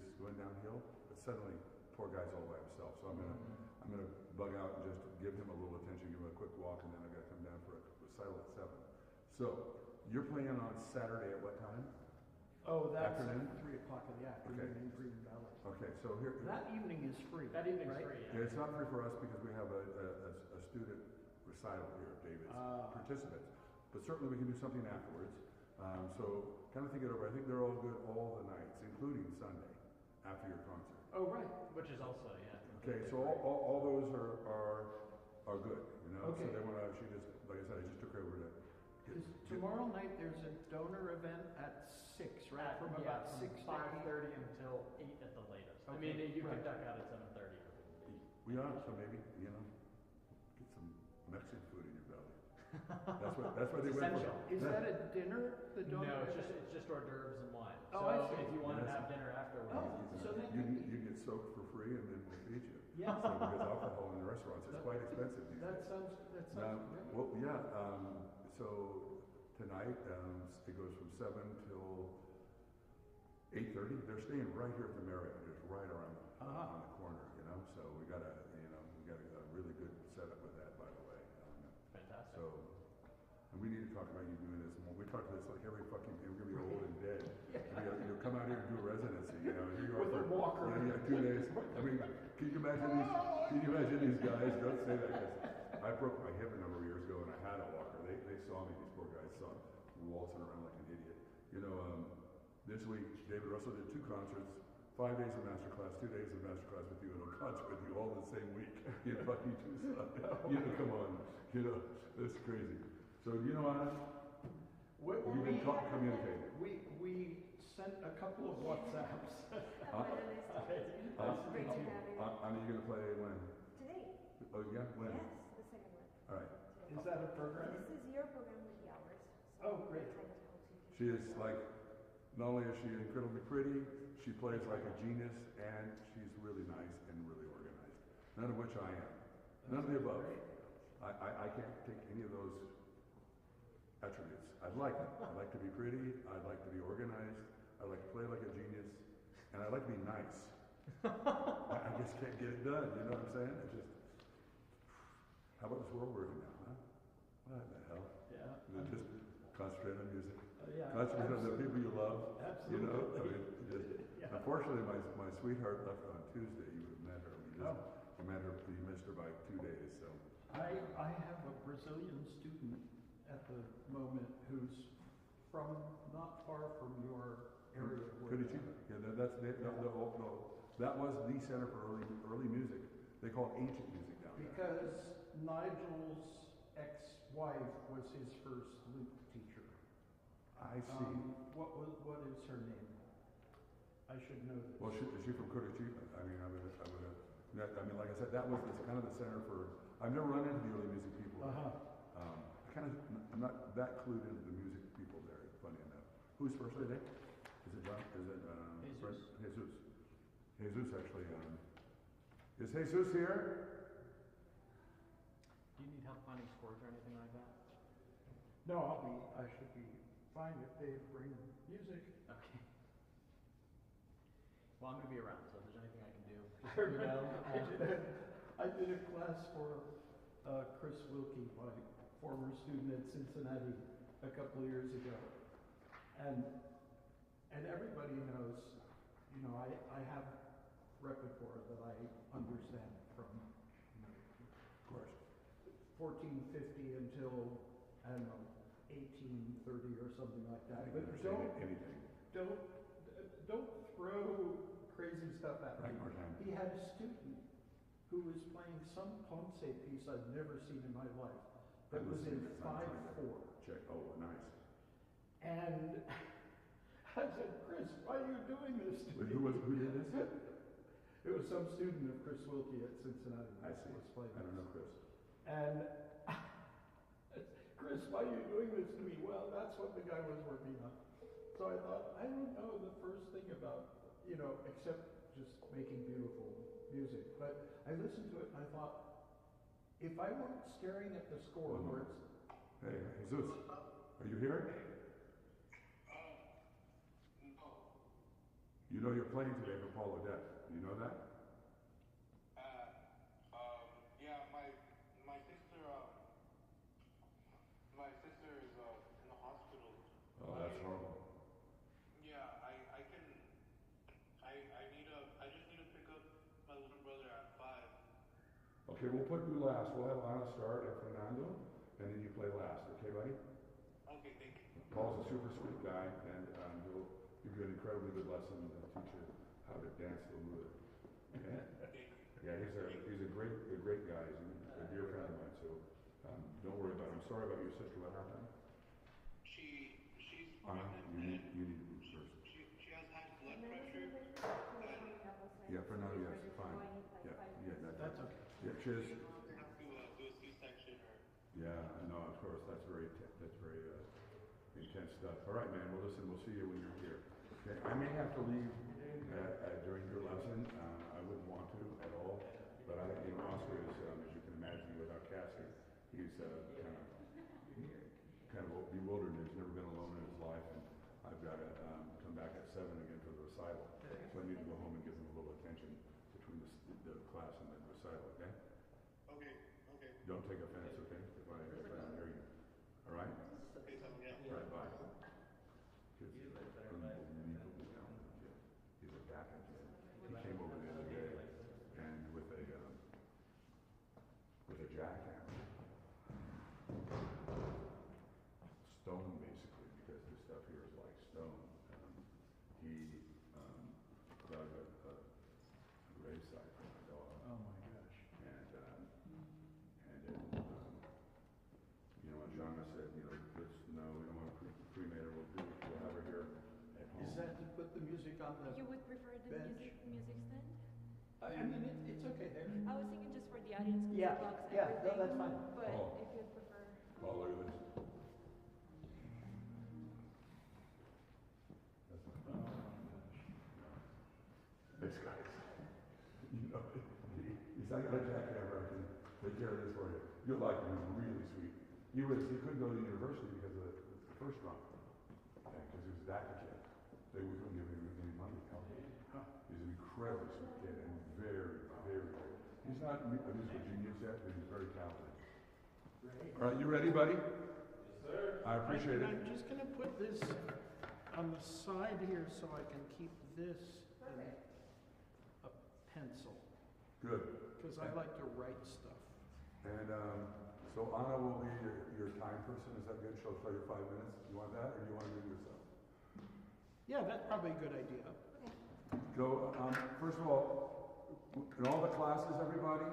is going downhill. But suddenly, poor guy's all by himself. So I'm gonna bug out and just give him a little attention, give him a quick walk, and then I got to come down for a recital at 7. So you're playing on Saturday at what time? Oh, that's Afternoon? at 3 o'clock in the afternoon in Green Valley. Okay, so here. That evening is free. That evening's right? free, Yeah, it's not free for us because we have a student recital here, David's participants. But certainly we can do something afterwards. So kind of think it over. I think they're all good all the nights, including Sunday after your concert. Oh, right. Which is also, yeah. Okay, so all those are good, you know. Okay. So they want to. She just, like I said, I just took her over to. Tomorrow night there's a donor event at 6, right? From about 6 to 5:30 until 8 at the latest. Okay, I mean, you right. can duck out at 7:30. We are, so maybe, you know, get some Mexican food in your belly. That's what they went Essential. for. Is that a dinner? The donor No, event? it's just hors d'oeuvres and wine. Oh, so I see. if you want to Yes. have dinner afterwards. Oh, so then you get soaked for free and then we feed you. Yeah. So because alcohol in the restaurants is quite expensive these that days. sounds great. Well, yeah. So tonight it goes from 7 till 8:30. They're staying right here at the Marriott, just right around on the corner, you know. So we got a really good setup with that, by the way. Fantastic. So. And we need to talk about you doing this more. We talk about this like every fucking day. We're gonna be old and dead. You'll come out here and do a residency. You know, here you are With a for walker. Yeah, 2 days. I mean, can you imagine these guys? Don't say that. 'Cause I broke my hip a number of years ago and I had a walker. They saw me. These poor guys saw me waltzing around like an idiot. You know, this week David Russell did 2 concerts. 5 days of masterclass, 2 days of masterclass with you, and a concert with you all in the same week. You fucking Tucson. You know, come on. You know, that's crazy. So you know, Anna, you've been communicating. We sent a couple of WhatsApps. Anna, you going to play when? Today. Oh, yeah? When? Yes, the second one. All right. Is that a program? This is your program with the hours. So Oh, great. I kind of told you. She is like, not only is she incredibly pretty, she plays like a genius, and she's really nice and really organized. None of which I am. None of the above. I can't take any of those attributes. I'd like them. I'd like to be pretty. I'd like to be organized. I'd like to play like a genius. And I'd like to be nice. I just can't get it done. You know what I'm saying? It's just, how about this world we're in now, huh? What the hell? Yeah. And then just concentrate on music. Yeah, Concentrate on the people you love. Absolutely. You know? I mean, just, unfortunately, my sweetheart left on Tuesday. You would have met her. You missed her by 2 days. So I have a Brazilian student at the moment who's from not far from your area. Curitiba. Yeah, that was the center for early music. They call it ancient music down there. Because Nigel's ex-wife was his first lute teacher. I see. What is her name? I should know this. Well, is she from Curitiba? I mean, like I said, that was kind of the center for. I've never run into the early music people. I'm not that clued into the music people there. Funny enough. Who's first today? Is it John? Is it Jesus? Jesus. Jesus actually. Is Jesus here? Do you need help finding scores or anything like that? No, I should be fine if they bring music. Okay. Well, I'm going to be around, so if there's anything I can do, just let me know. I did a class for Chris Wilkie, my former student at Cincinnati, a couple of years ago. And everybody knows, you know, I have repertoire that I understand from, you know, Of course. 1450 until, I don't know, 1830 or something like that. I But understand anything. don't throw crazy stuff at Right, me. Martin. He had a student who was playing some Ponce piece I'd never seen in my life. That was in 5/4. Check. Oh, nice. And I said, Chris, why are you doing this to me? Who did this? It was some student of Chris Wilkie at Cincinnati. I see. Was playing I don't this. know Chris. And Chris, why are you doing this to me? Well, that's what the guy was working on. So I thought, I don't know the first thing about, you know, except just making beautiful music. But I listened to it and I thought, if I weren't staring at the scoreboards. Hey, Jesus, are you here? No. You You know you're playing today for Paul Odette. Do you know that? Yeah, my sister is in the hospital. Oh, that's horrible. Yeah, I can, I just need to pick up my little brother at 5. Okay, we'll put you last. We'll have Ana start and Fernando, and then you play last. Okay, buddy? Okay, thank you. Paul's a super sweet guy, and he'll give you an incredibly good lesson and teach you how to dance the lure. Okay? Yeah, he's a great guy. He's a dear friend of mine, so don't worry about it. I'm sorry about your sister. What happened? She's Ana, pregnant you need to be first. she has high blood And then pressure. Yeah, Fernando, yes, fine. Yeah, That's okay. Yeah, she has. Have to do a C-section or. Yeah, no, of course, that's very intense stuff. All right, man, well, listen, we'll see you when you're here. Okay, I may have to leave during your lesson. I wouldn't want to at all, but Oscar is, as you can imagine, without Cassie, he's kind of bewildered. He's never been alone in his life, and I've got to come back at 7 again for the recital. So I need to go home and give him a little attention between the class and the recital, okay? Okay. Don't take offense, okay, if I don't hear you. All right? Okay, so yeah. All right, bye. Kid's unbelievably talented kid. He's a DACA kid. He came over the other day and with a jackhammer. Stone, basically, because this stuff here is like stone. He dug a gravesite for my dog. Oh my gosh. And then, as Jana said, no, we don't want to cremate her. We'll have her here at home. Is that to put the music on the? You would prefer the Bench. music stand? I mean, it's okay there. I was thinking just for the audience, because Yeah, it blocks yeah, no, everything. that's fine. But Oh. if you'd prefer. Oh, look at this. This guy's, he's not got a jackhammer. I can take care of this for you. You'll like him. He's really sweet. He couldn't go to the university because of the first drunk. Because he was a DACA kid. They wouldn't give him any money. He's an incredibly sweet kid and very, very, he's not a musical genius yet, but he's very talented. All right, you ready, buddy? Yes, sir. I appreciate it. I'm just gonna put this on the side here so I can keep this in a pencil. Good. Because I like to write stuff. And so Anna will be your time person. Is that good? She'll tell you 5 minutes. You want that, or do you want to do it yourself? Yeah, that's probably a good idea. Go. First of all, in all the classes, everybody,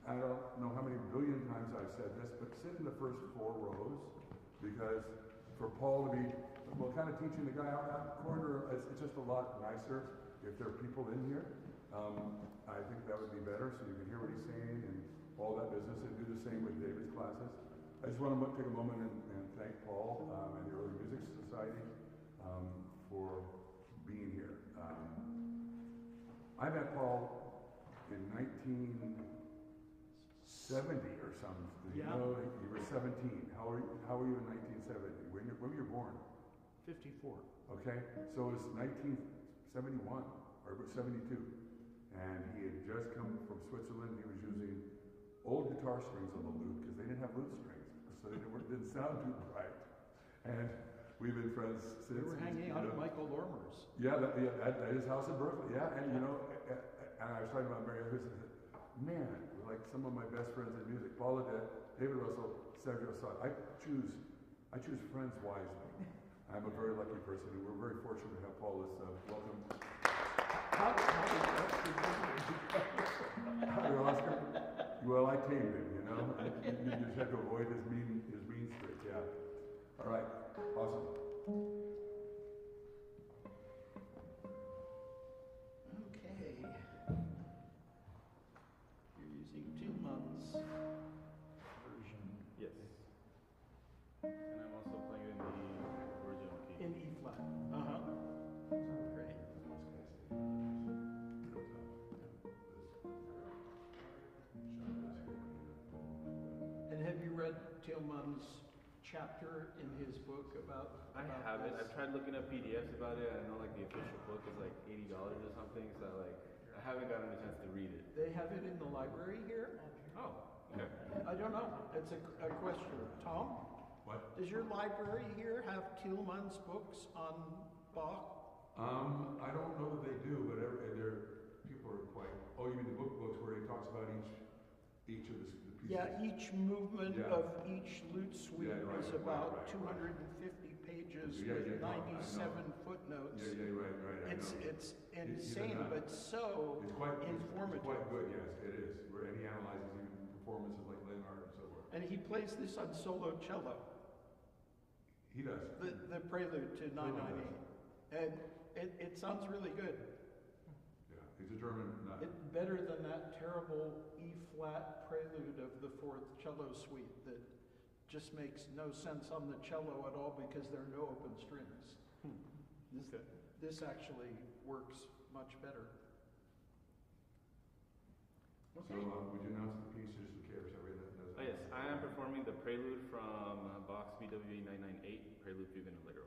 I don't know how many billion times I've said this, but sit in the first 4 rows, because for Paul to be, kind of teaching the guy out that corner, it's just a lot nicer if there are people in here. I think that would be better, so you can hear what he's saying and all that business, and do the same with David's classes. I just want to take a moment and thank Paul and the Early Music Society for being here. I met Paul in 1970 or something. Yeah. You were 17. How were you in 1970? When were you born? 54. Okay, so it was 1971 or 72, and he had just come from Switzerland. He was using old guitar strings on the lute because they didn't have lute strings, so they didn't sound too bright. And we've been friends since. We were hanging out at Michael Lormer's. Yeah, at his house in Berkeley. Yeah, and and I was talking about Mary Lewis and said, man, like some of my best friends in music, Paul Odette, David Russell, Sergio Assad. I choose friends wisely. I'm a very lucky person, and we're very fortunate to have Paul. Welcome. Hi, Oscar. Well, I tamed him, you just had to avoid his mean streak, yeah. All right, awesome. Okay. You're using Tillman's version. Yes. And I'm also playing in the original key. In E flat. Uh-huh. Great. And have you read Tillman's chapter in his book about I about have it. this? I've tried looking up PDFs about it. I know like the official book is like $80 or something. So like I haven't gotten a chance to read it. They have it in the library here? Oh, okay. I don't know. It's a question. Tom, What? does your library here have Thielmann's books on Bach? I don't know that they do, but people are quite, oh, you mean the books where he talks about each of the pieces? Yeah, each movement Yeah. of each lute suite Yeah, right, is right, about right. 250 pages Yeah, with yeah, I know. 97 footnotes. Yeah, right, I It's know. it's Even insane, that. but so It's quite informative. It's quite good, yes, it is. Where he analyzes even performances like Leonard and so forth. And he plays this on solo cello, He does. the prelude to 998. And it sounds really good. Yeah, he's a German nut. It's better than that terrible E-flat prelude of the fourth cello suite that just makes no sense on the cello at all because there are no open strings. This actually works much better. So, would you announce the piece just in case everybody knows? Oh yes, I am performing the prelude from Bach's BWV 998, Prelude Fugue and Allegro.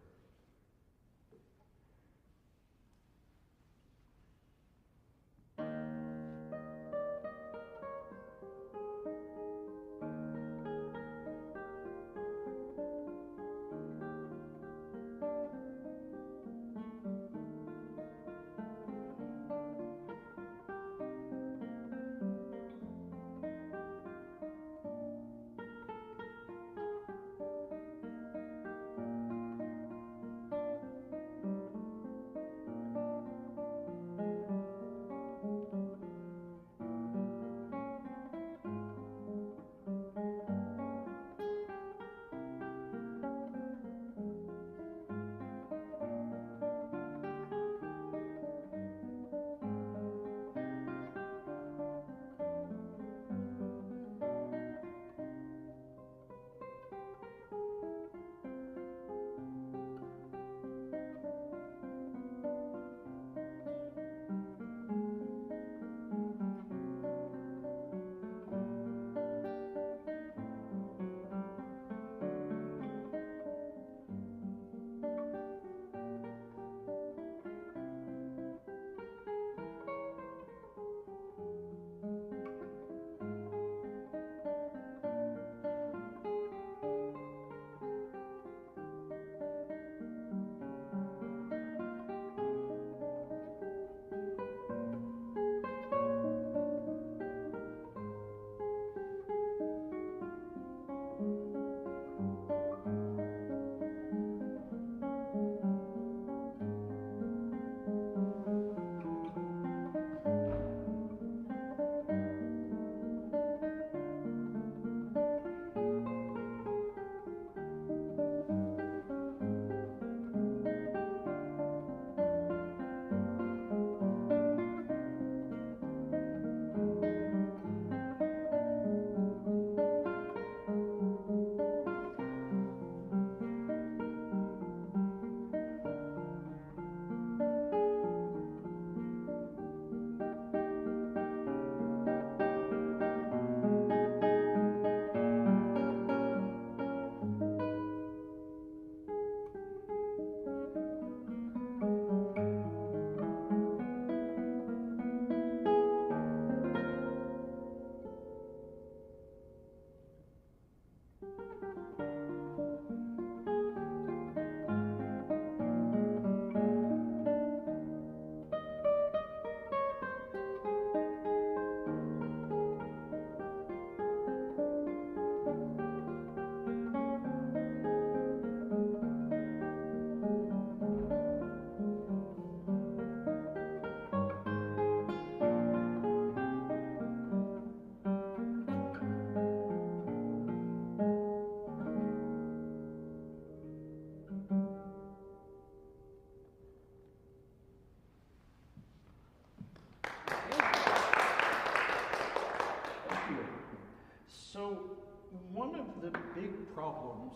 One of the big problems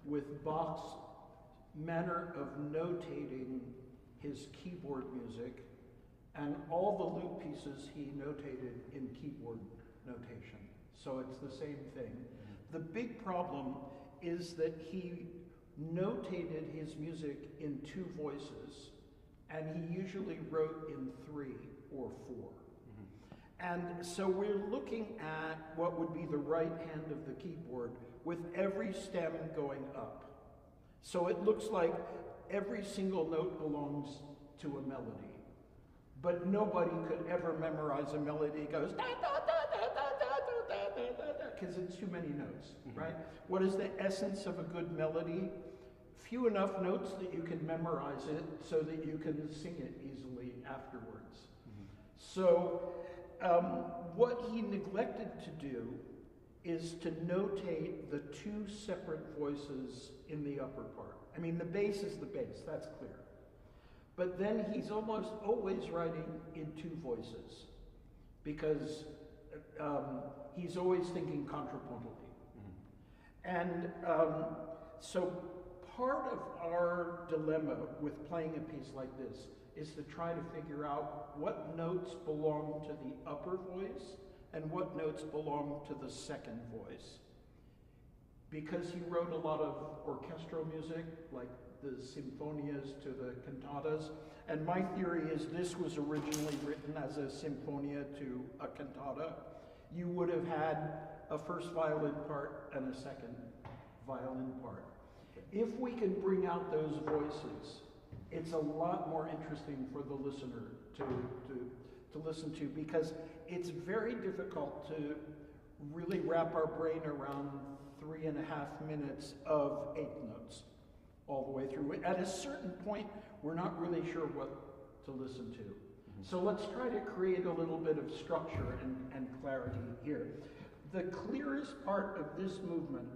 with Bach's manner of notating his keyboard music, and all the lute pieces he notated in keyboard notation, so it's the same thing. The big problem is that he notated his music in 2 voices, and he usually wrote in 3 or 4. And so we're looking at what would be the right hand of the keyboard with every stem going up. So it looks like every single note belongs to a melody. But nobody could ever memorize a melody that goes da da da da da da da da da da, because it's too many notes, right? What is the essence of a good melody? Few enough notes that you can memorize it so that you can sing it easily afterwards. So what he neglected to do is to notate the 2 separate voices in the upper part. I mean, the bass is the bass, that's clear. But then he's almost always writing in 2 voices because he's always thinking contrapuntally. And so part of our dilemma with playing a piece like this is to try to figure out what notes belong to the upper voice and what notes belong to the second voice. Because he wrote a lot of orchestral music, like the sinfonias to the cantatas, and my theory is this was originally written as a sinfonia to a cantata. You would have had a first violin part and a second violin part. If we can bring out those voices, it's a lot more interesting for the listener to listen to, because it's very difficult to really wrap our brain around 3.5 minutes of 8 notes all the way through. At a certain point, we're not really sure what to listen to. So let's try to create a little bit of structure and clarity here. The clearest part of this movement,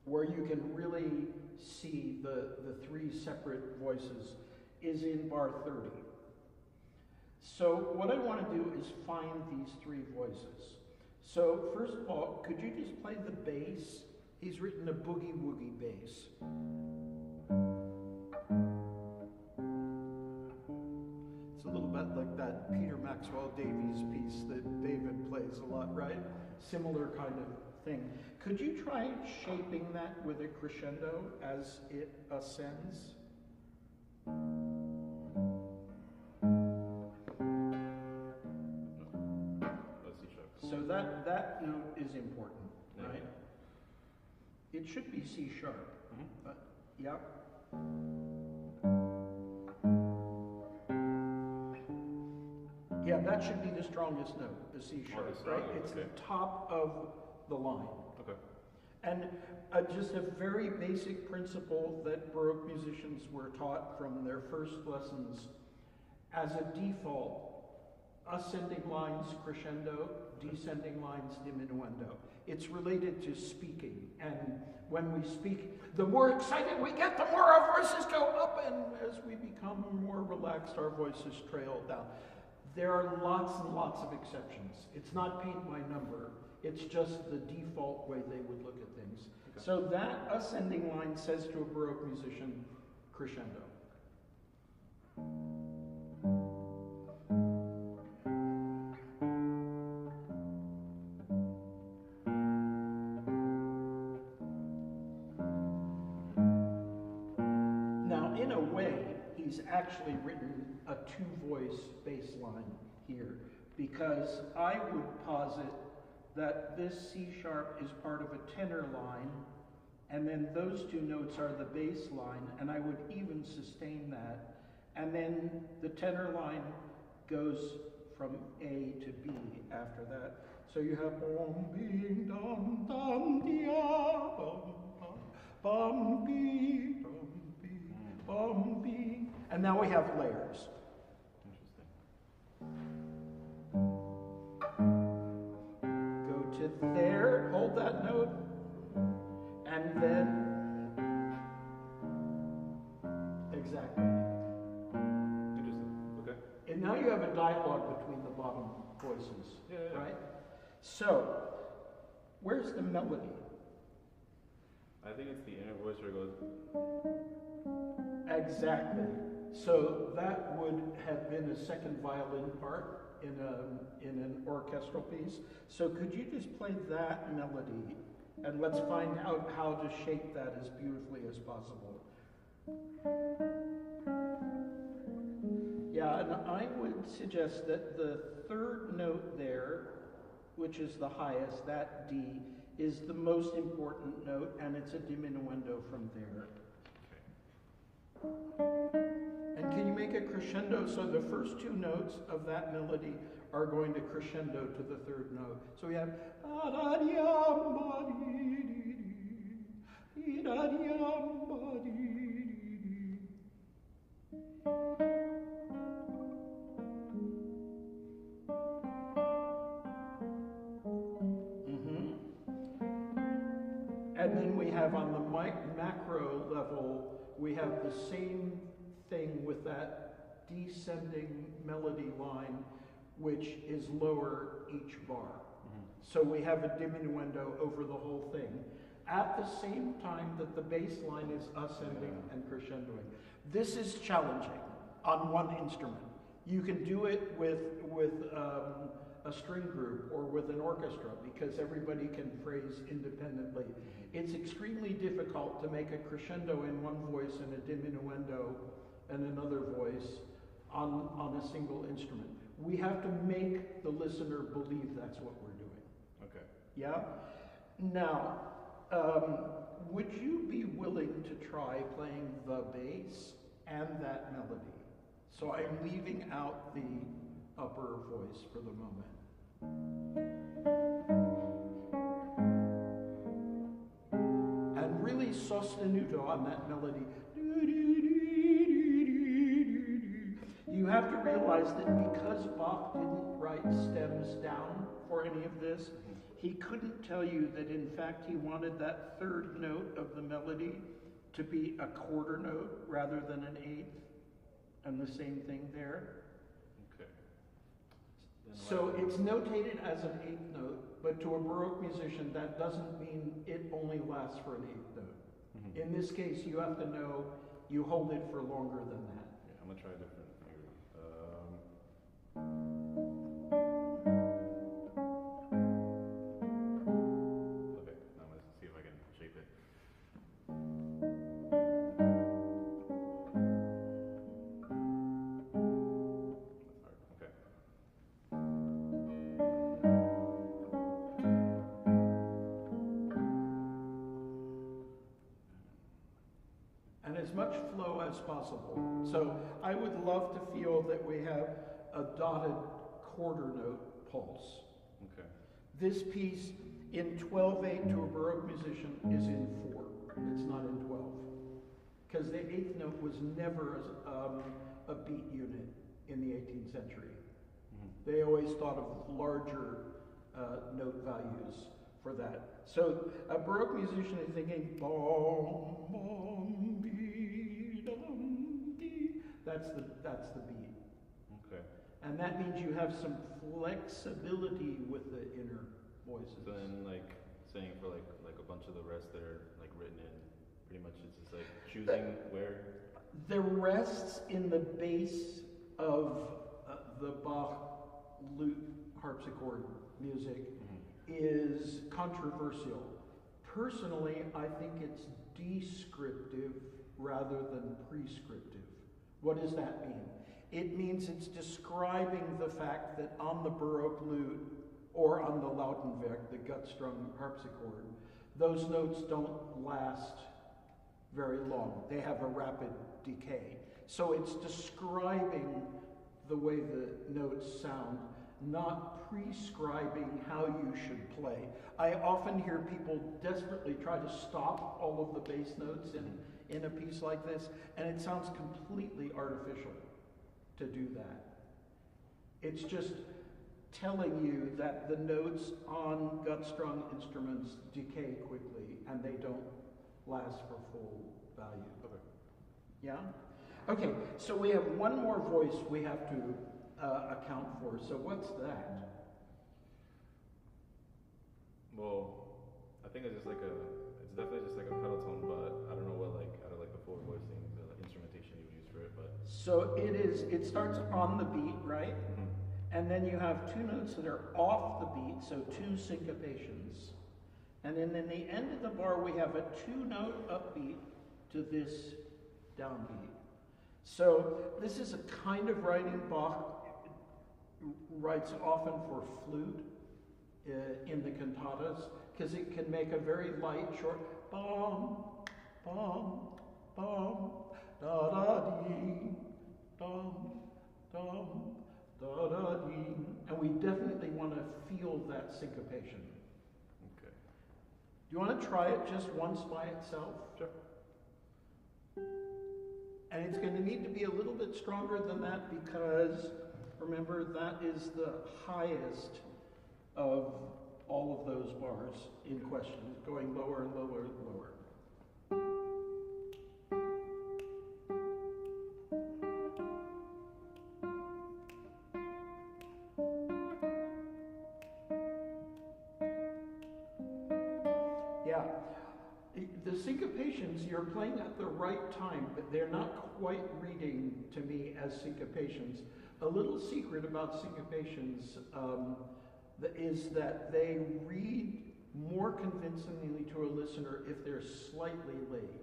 where you can really see the 3 separate voices, is in bar 30. So what I want to do is find these 3 voices. So first of all, could you just play the bass? He's written a boogie woogie bass. It's a little bit like that Peter Maxwell Davies piece that David plays a lot, right? Similar kind of thing. Could you try shaping that with a crescendo as it ascends? So that note is important, right? It should be C sharp. Yeah. Yeah, that should be the strongest note, the C sharp, right? It's the top of the line. Okay. And just a very basic principle that Baroque musicians were taught from their first lessons: as a default, ascending lines crescendo, descending lines diminuendo. It's related to speaking, and when we speak, the more excited we get, the more our voices go up, and as we become more relaxed, our voices trail down. There are lots and lots of exceptions. It's not paint by number. It's just the default way they would look at things. Okay. So that ascending line says to a Baroque musician, crescendo. Now, in a way, he's actually written a 2-voice bass line here, because I would posit that this C sharp is part of a tenor line, and then those 2 notes are the bass line, and I would even sustain that, and then the tenor line goes from A to B after that. So you have bom bing dum dum dia bum bing bum bing, and now we have layers. To there, hold that note, and then exactly. Interesting. Okay. And now you have a dialogue between the bottom voices, right? So, where's the melody? I think it's the inner voice where it goes. Exactly. So that would have been a second violin part in an orchestral piece. So could you just play that melody And let's find out how to shape that as beautifully as possible. Yeah, and I would suggest that the third note there, which is the highest, that D, is the most important note, and it's a diminuendo from there. And can you make a crescendo? So the first two notes of that melody are going to crescendo to the third note. So we have And then we have on the macro level, we have the same thing with that descending melody line, which is lower each bar. So we have a diminuendo over the whole thing, at the same time that the bass line is ascending and crescendoing. This is challenging on one instrument. You can do it with a string group or with an orchestra because everybody can phrase independently. It's extremely difficult to make a crescendo in one voice and a diminuendo in another voice on a single instrument. We have to make the listener believe that's what we're doing. Okay. Yeah? Now, would you be willing to try playing the bass and that melody? So I'm leaving out the upper voice for the moment. And really sostenuto on that melody. You have to realize that because Bach didn't write stems down for any of this, he couldn't tell you that in fact he wanted that third note of the melody to be a quarter note rather than an eighth, and the same thing there. Okay. So it's notated as an eighth note, but to a Baroque musician that doesn't mean it only lasts for an eighth note. In this case, you have to know you hold it for longer than that. Yeah, I'm gonna try a different finger. Okay, now I'm gonna see if I can shape it. That's hard. Okay. And as much flow as possible. So I would love to feel that we have a dotted quarter note pulse. Okay. This piece in 12/8 to a Baroque musician is in 4. It's not in 12. Because the eighth note was never a beat unit in the 18th century. They always thought of larger note values for that. So a Baroque musician is thinking, bom, bom, bee, dum, dee. That's the beat. Okay. And that means you have some flexibility with the inner voices. So then, like saying for like a bunch of the rest that are like written in, pretty much it's just like choosing where. The rests in the bass of the Bach lute harpsichord music is controversial. Personally, I think it's descriptive rather than prescriptive. What does that mean? It means it's describing the fact that on the Baroque lute or on the Lautenwerk, the gut-strung harpsichord, those notes don't last very long. They have a rapid decay. So it's describing the way the notes sound, not prescribing how you should play. I often hear people desperately try to stop all of the bass notes in a piece like this, and it sounds completely artificial to do that. It's just telling you that the notes on gut-strung instruments decay quickly and they don't last for full value. Okay. Yeah? Okay, so we have one more voice we have to account for. So what's that? Well, I think it's definitely just like a pedal tone, but I don't know what out of the four voicing, the instrumentation you would use for it, but. So it starts on the beat, right? And then you have two notes that are off the beat, so two syncopations. And then in the end of the bar, we have a 2-note upbeat to this downbeat. So this is a kind of writing Bach writes often for flute in the cantatas, because it can make a very light, short bum, bum, bum, da da dee, dum, dum, da da dee, and we definitely want to feel that syncopation. Okay. Do you want to try it just once by itself? Sure. And it's going to need to be a little bit stronger than that because, remember, that is the highest of all of those bars in question, going lower and lower and lower. Yeah. The syncopations, you're playing at the right time, but they're not quite reading to me as syncopations. A little secret about syncopations is that they read more convincingly to a listener if they're slightly late.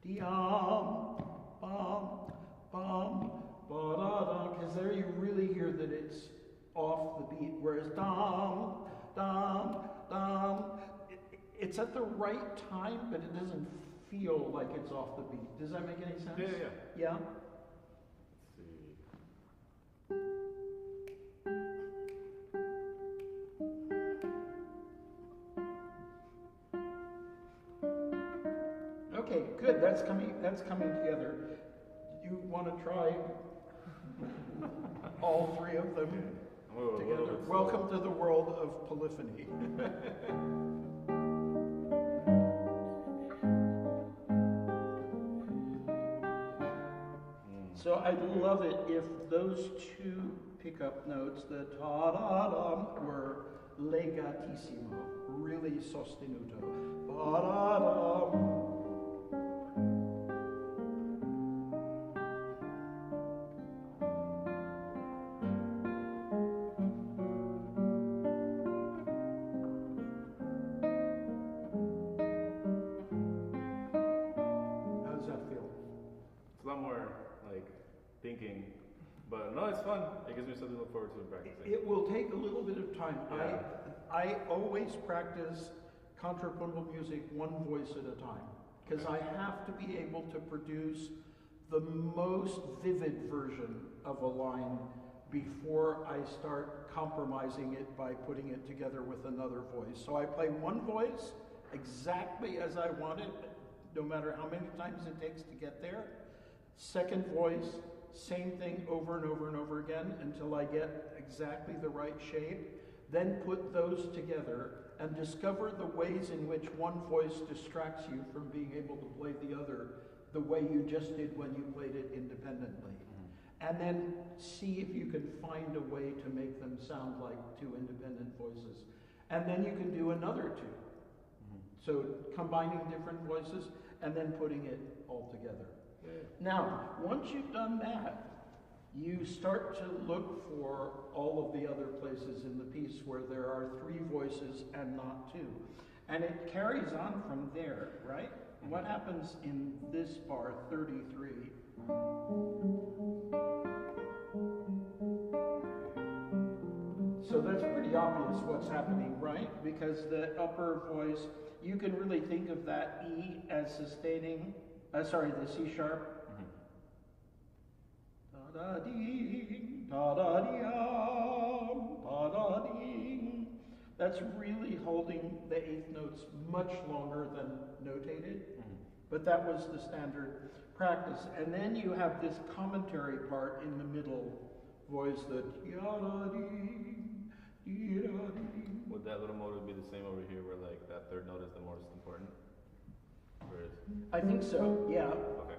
Dee-um, bum, bum, ba-da-da, because there you really hear that it's off the beat, whereas dum, dum, dum, it's at the right time, but it doesn't feel like it's off the beat. Does that make any sense? Yeah. Yeah? Okay, good. That's coming together. You want to try all three of them together? Welcome to the world of polyphony. So I'd love it if those two pickup notes, the ta-da-dum, were legatissimo, really sostenuto. Ba-da-dum. How does that feel? It's a lot more like thinking, but no, it's fun. It gives me something to look forward to in practicing. It will take a little bit of time. Yeah. I always practice contrapuntal music one voice at a time because I have to be able to produce the most vivid version of a line before I start compromising it by putting it together with another voice. So I play one voice exactly as I want it, no matter how many times it takes to get there. Second voice, same thing over and over and over again until I get exactly the right shape. Then put those together and discover the ways in which one voice distracts you from being able to play the other the way you just did when you played it independently. And then see if you can find a way to make them sound like two independent voices. And then you can do another two. So combining different voices and then putting it all together. Now, once you've done that, you start to look for all of the other places in the piece where there are three voices and not two. And it carries on from there, right? What happens in this bar, 33? So that's pretty obvious what's happening, right? Because the upper voice, you can really think of that E as sustaining, the C sharp. Da-da-ding, da-da-dee-um, da-da-ding. That's really holding the eighth notes much longer than notated, but that was the standard practice. And then you have this commentary part in the middle voice, the dee-da-dee, dee-da-dee. Would that little motive be the same over here where like that third note is the most important? Or is... I think so, yeah. Okay.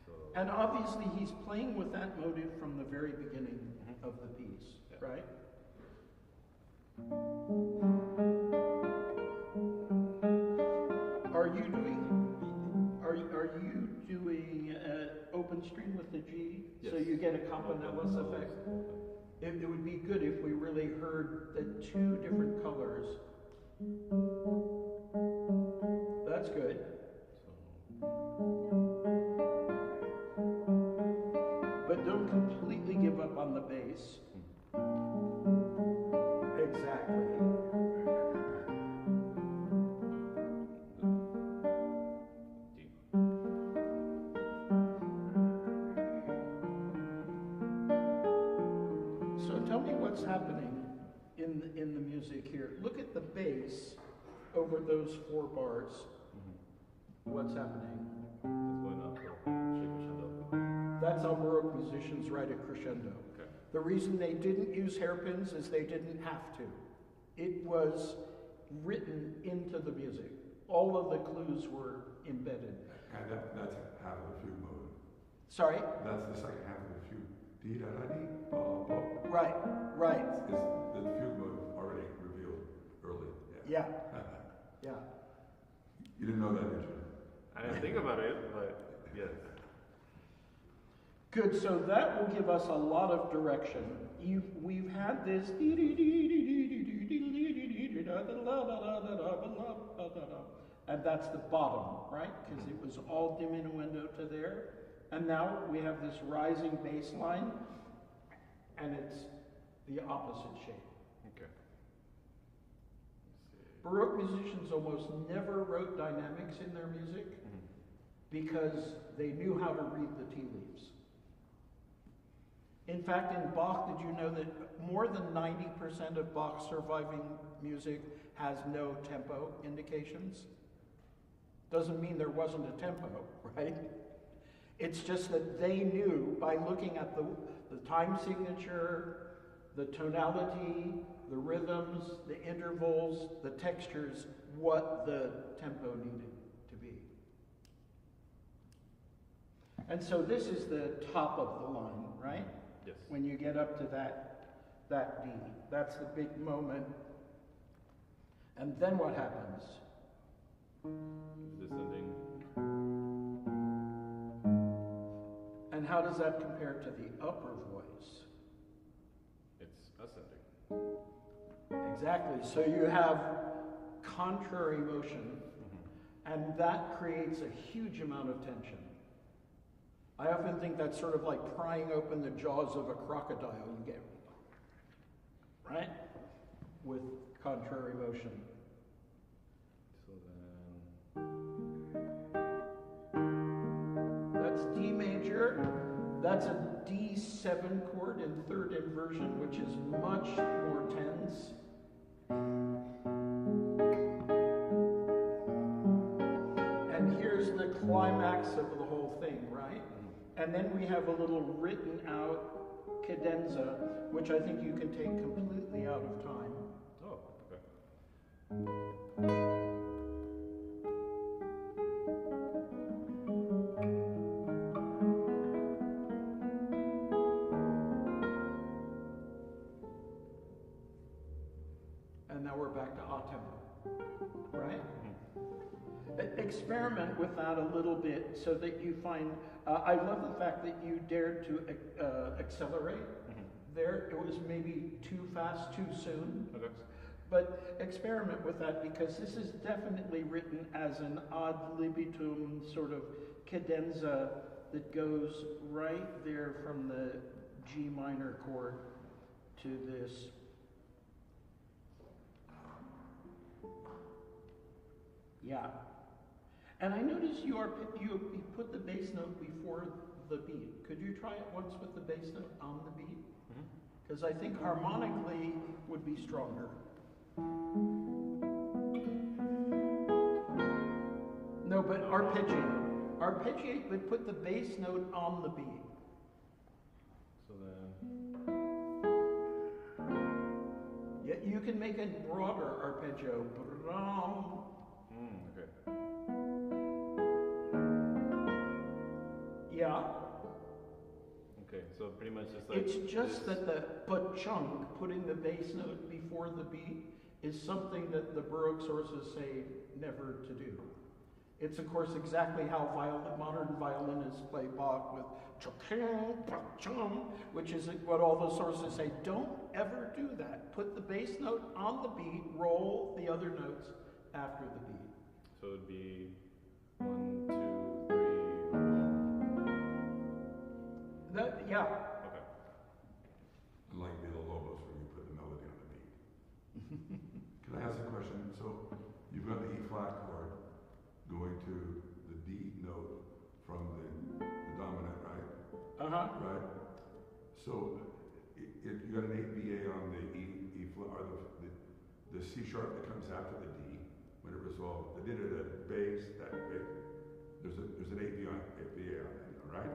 So... And obviously he's playing with that motive from the very beginning of the piece, right? Are you doing open string with the G, yes. So you get a campanellas effect? It would be good if we really heard the two different colors That's good. So But don't completely give up on the bass. Exactly. D. So tell me what's happening in the music here. Look at the bass over those 4 bars. What's happening? It's going up. Shape crescendo. That's how Baroque musicians write a crescendo. Okay. The reason they didn't use hairpins is they didn't have to. It was written into the music. All of the clues were embedded. And that's half of the fugue mode. Sorry? That's the second half of the fugue. Dee da da dee, ba ba. Right, right. It's the fugue mode already revealed early. Yeah, yeah. You didn't know that, did you? I didn't think about it, but yes. Good, so that will give us a lot of direction. We've had this, and that's the bottom, right? Because it was all diminuendo to there. And now we have this rising bass line, and it's the opposite shape. Okay. Baroque musicians almost never wrote dynamics in their music because they knew how to read the tea leaves. In fact, in Bach, did you know that more than 90% of Bach's surviving music has no tempo indications? Doesn't mean there wasn't a tempo, right? It's just that they knew by looking at the time signature, the tonality, the rhythms, the intervals, the textures, what the tempo needed to be. And so this is the top of the line, right? Yes. When you get up to that D, that's the big moment. And then what happens? Descending. And how does that compare to the upper voice? It's ascending. Exactly. So you have contrary motion, and that creates a huge amount of tension. I often think that's sort of like prying open the jaws of a crocodile. You get, right? With contrary motion. So That's D major. That's a D7 chord in third inversion, which is much more tense. And here's the climax of the whole thing, right? And then we have a little written out cadenza, which I think you can take completely out of time. Oh, okay. And now we're back to a tempo, right? Experiment with that a little bit so that you find, I love the fact that you dared to accelerate there. It was maybe too fast, too soon. Okay. But experiment with that because this is definitely written as an ad libitum sort of cadenza that goes right there from the G minor chord to this. Yeah. And I noticed you put the bass note before the beat. Could you try it once with the bass note on the beat? Because I think harmonically would be stronger. No, but arpeggiate. Arpeggiate, but put the bass note on the beat. So then. Yeah, you can make a broader arpeggio. Brum. Okay. Yeah. Okay, so pretty much just like. It's just that the pa-chunk, putting the bass note before the beat, is something that the Baroque sources say never to do. It's of course exactly how modern violinists play Bach with which is what all the sources say. Don't ever do that. Put the bass note on the beat, roll the other notes after the beat. So it'd be 1, 2, 3, 4. Yeah. Okay. Like Villa-Lobos where you put the melody on the beat. Can I ask a question? So you've got the E flat chord going to the D note from the dominant, right? Right? So if you got an 8 VA on the E flat, or the C sharp that comes after the D, when it resolves, they did it at bass, that big. There's an 8 VA on that, right?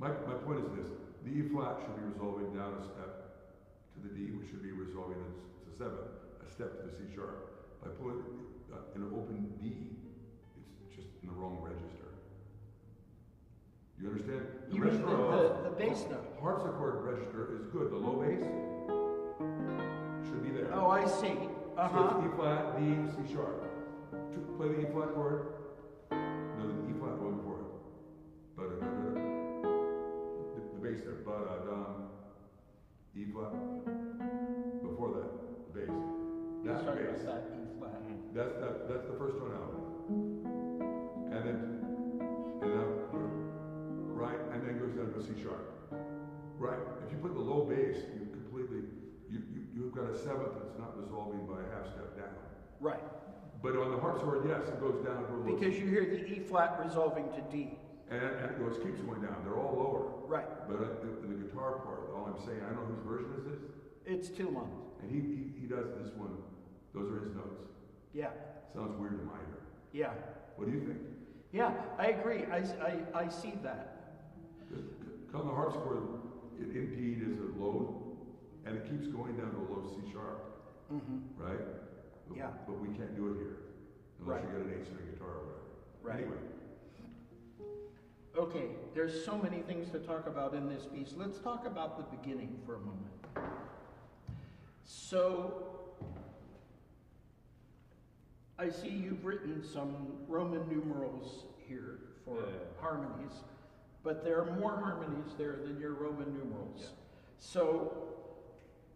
My point is this: the E flat should be resolving down a step to the D, which should be resolving to 7, a step to the C sharp. By pulling an open D, it's just in the wrong register. You understand? You mean the bass note? Harpsichord register is good. The low bass should be there. Oh, I see. So it's E flat, D, C sharp. Play the E flat chord. No, the E flat going before it. The bass there. E flat. Before that, the bass. That's the bass. That E flat. That's the first tone out. And then right, and then goes down to a C sharp. Right. If you put the low bass, you've got a 7th that's not resolving by a half step down. Right. But on the harpsichord, yes, it goes down to a little. Because you hear the E flat resolving to D. And it keeps going down. They're all lower. Right. But in the guitar part, all I'm saying, I don't know whose version is this. It's Tillman. And he does this one. Those are his notes. Yeah. Sounds weird to my ear. Yeah. What do you think? Yeah, I agree. I see that. On the harpsichord, it indeed is a low, and it keeps going down to a low C sharp. Right? Yeah. But we can't do it here unless Right. you get an 8-string guitar or whatever. Right. Anyway. Okay, there's so many things to talk about in this piece. Let's talk about the beginning for a moment. So, I see you've written some Roman numerals here for harmonies, but there are more harmonies there than your Roman numerals. Yeah. So,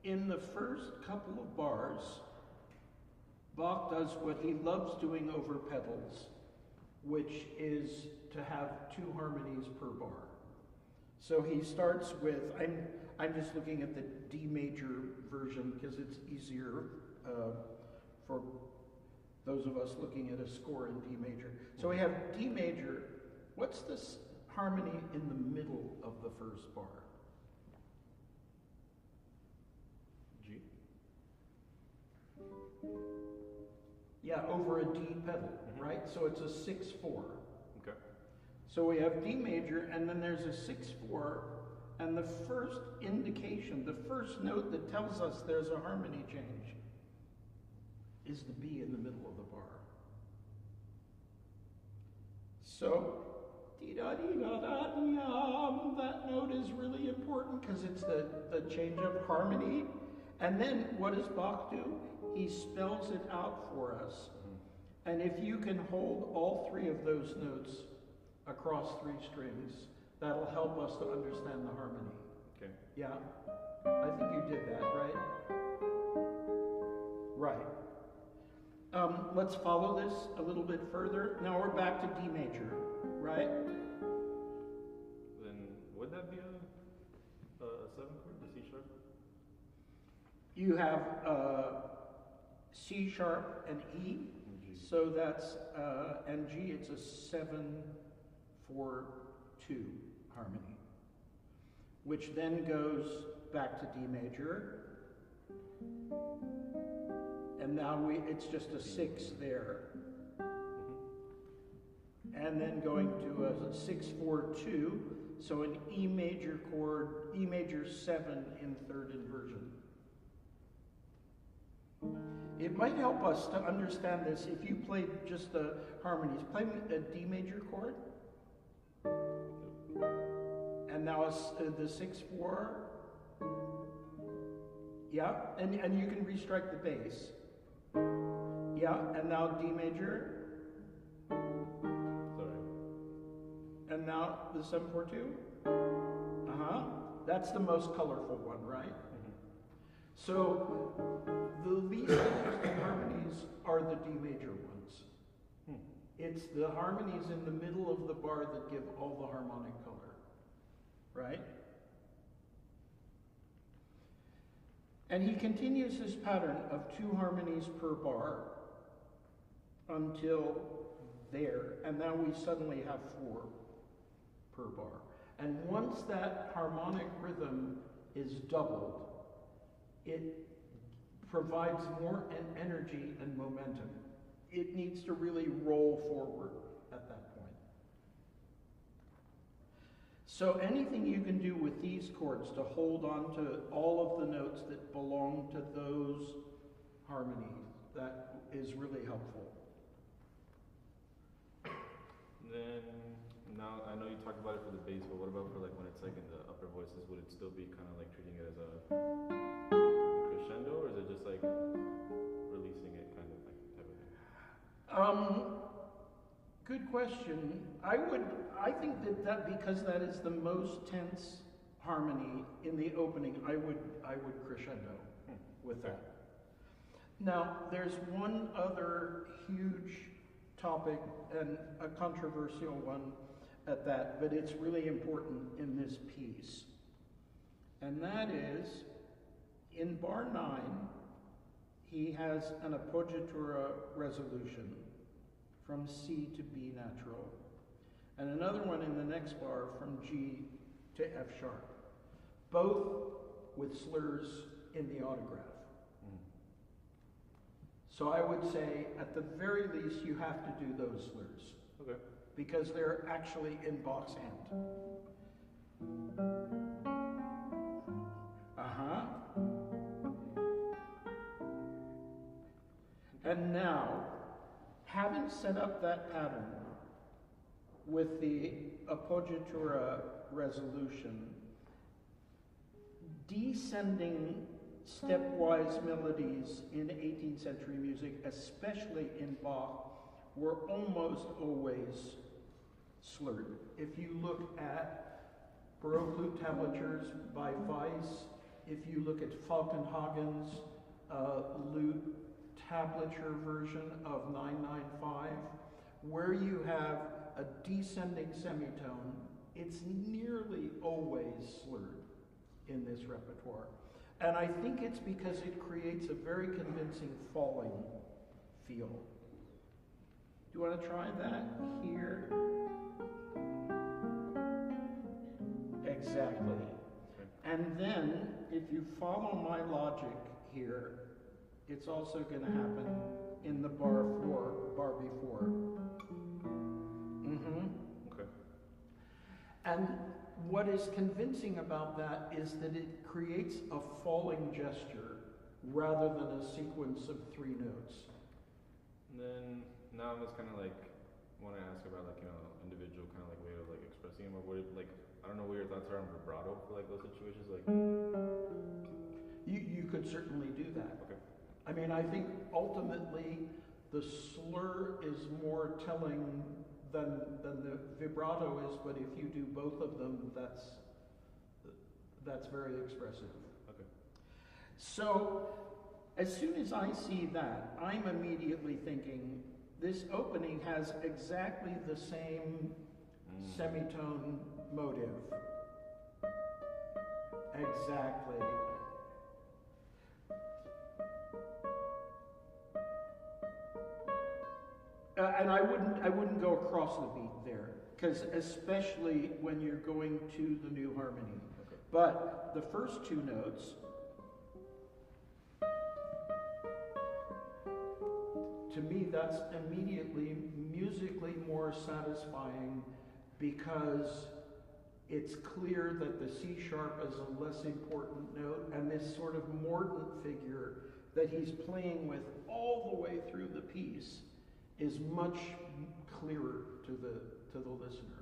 in the first couple of bars, Bach does what he loves doing over pedals, which is to have 2 harmonies per bar. So he starts with, I'm just looking at the D major version because it's easier for those of us looking at a score in D major. So we have D major. What's this harmony in the middle of the first bar? G. Yeah, over a D pedal, right? So it's a 6/4. Okay. So we have D major, and then there's a 6/4, and the first indication, the first note that tells us there's a harmony change is the B in the middle of the bar. So, dee-da-dee-da-da-dee-yum, that note is really important because it's the change of harmony. And then what does Bach do? He spells it out for us. And if you can hold all 3 of those notes across 3 strings, that'll help us to understand the harmony. Okay. Yeah? I think you did that, right? Right. Let's follow this a little bit further. Now we're back to D major, right? Then would that be a 7 chord, the C sharp? You have C sharp and E, G. so that's, and G, it's a 7/4/2 harmony, which then goes back to D major. And now it's just a 6 there. And then going to a 6/4/2, so an E major chord, E major 7 in 3rd inversion. It might help us to understand this if you played just the harmonies. Play me a D major chord. And now the 6/4. Yeah, and you can restrike the bass. Yeah, and now D major. now the 742? Uh-huh. That's the most colorful one, right? So the least used harmonies are the D major ones. It's the harmonies in the middle of the bar that give all the harmonic color, right? And he continues his pattern of 2 harmonies per bar until there, and now we suddenly have 4 per bar. And once that harmonic rhythm is doubled, it provides more energy and momentum. It needs to really roll forward at that point. So anything you can do with these chords to hold on to all of the notes that belong to those harmonies, that is really helpful. Then, now, I know you talked about it for the bass, but what about for like when it's like in the upper voices? Would it still be kind of like treating it as a crescendo, or is it just like releasing it kind of like type of thing? Good question. I think that because that is the most tense harmony in the opening, I would crescendo with that. Now, there's one other huge topic, and a controversial one at that, but it's really important in this piece. And that is, in bar 9, he has an appoggiatura resolution from C to B natural, and another one in the next bar from G to F sharp, both with slurs in the autograph. So I would say, at the very least, you have to do those slurs. Okay. Because they're actually in Bach's hand. Uh-huh. And now, having set up that pattern with the appoggiatura resolution, descending stepwise melodies in 18th century music, especially in Bach, were almost always slurred. If you look at Baroque lute tablatures by Weiss, if you look at Falkenhagen's lute tablature version of 995, where you have a descending semitone, it's nearly always slurred in this repertoire. And I think it's because it creates a very convincing falling feel. Do you want to try that here? Exactly. And then, if you follow my logic here, it's also going to happen in the bar before. Okay. And what is convincing about that is that it creates a falling gesture rather than a sequence of 3 notes. And then now I'm just kind of like want to ask about like individual kind of like way of like expressing them, or what like I don't know what your thoughts are on vibrato for like those situations. Like you could certainly do that. Okay. I mean, I think ultimately the slur is more telling than the vibrato is, but if you do both of them, that's very expressive. Okay. So, as soon as I see that, I'm immediately thinking this opening has exactly the same semitone motive. Exactly. And I wouldn't go across the beat there, because especially when you're going to the new harmony. Okay. But the first 2 notes, to me, that's immediately musically more satisfying, because it's clear that the C sharp is a less important note, and this sort of mordant figure that he's playing with all the way through the piece is much clearer to the listener.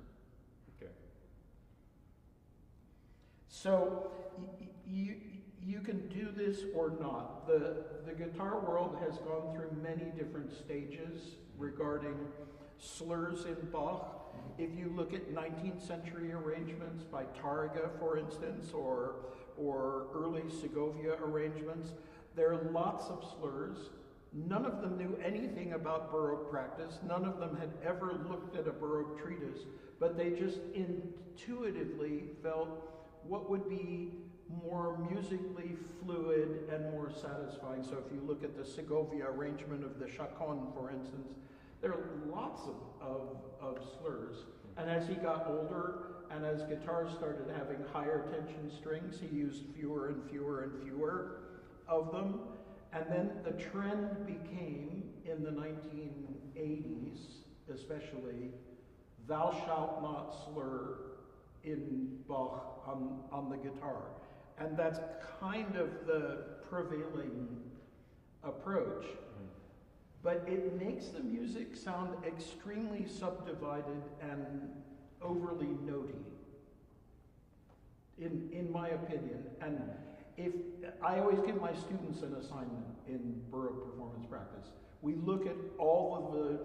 Okay. So you can do this or not. The guitar world has gone through many different stages regarding slurs in Bach, If you look at 19th century arrangements by Targa, for instance, or early Segovia arrangements, there are lots of slurs. None of them knew anything about Baroque practice. None of them had ever looked at a Baroque treatise, but they just intuitively felt what would be more musically fluid and more satisfying. So if you look at the Segovia arrangement of the Chacon, for instance, there are lots of slurs. And as he got older, and as guitars started having higher tension strings, he used fewer and fewer and fewer of them. And then the trend became, in the 1980s especially, thou shalt not slur in Bach on the guitar. And that's kind of the prevailing approach. But it makes the music sound extremely subdivided and overly notey, in my opinion. And if I always give my students an assignment in Baroque performance practice, we look at all of the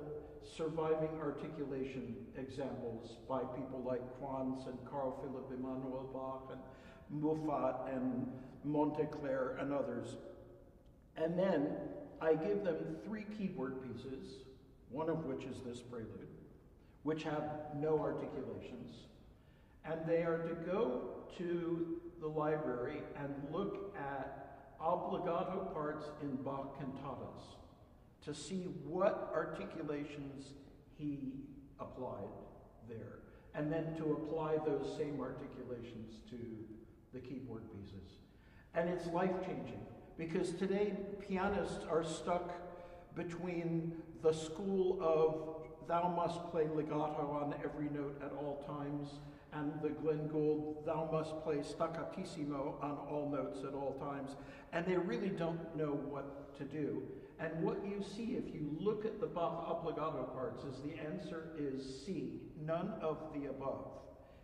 surviving articulation examples by people like Quantz and Carl Philipp Emanuel Bach and Muffat and Monteclair and others. And then I give them 3 keyboard pieces, one of which is this prelude, which have no articulations. And they are to go to the library and look at obbligato parts in Bach cantatas to see what articulations he applied there, and then to apply those same articulations to the keyboard pieces. And it's life-changing, because today pianists are stuck between the school of thou must play legato on every note at all times, and the Glenn Gould, thou must play staccatissimo on all notes at all times, and they really don't know what to do. And what you see if you look at the Bach obbligato parts is the answer is C, none of the above.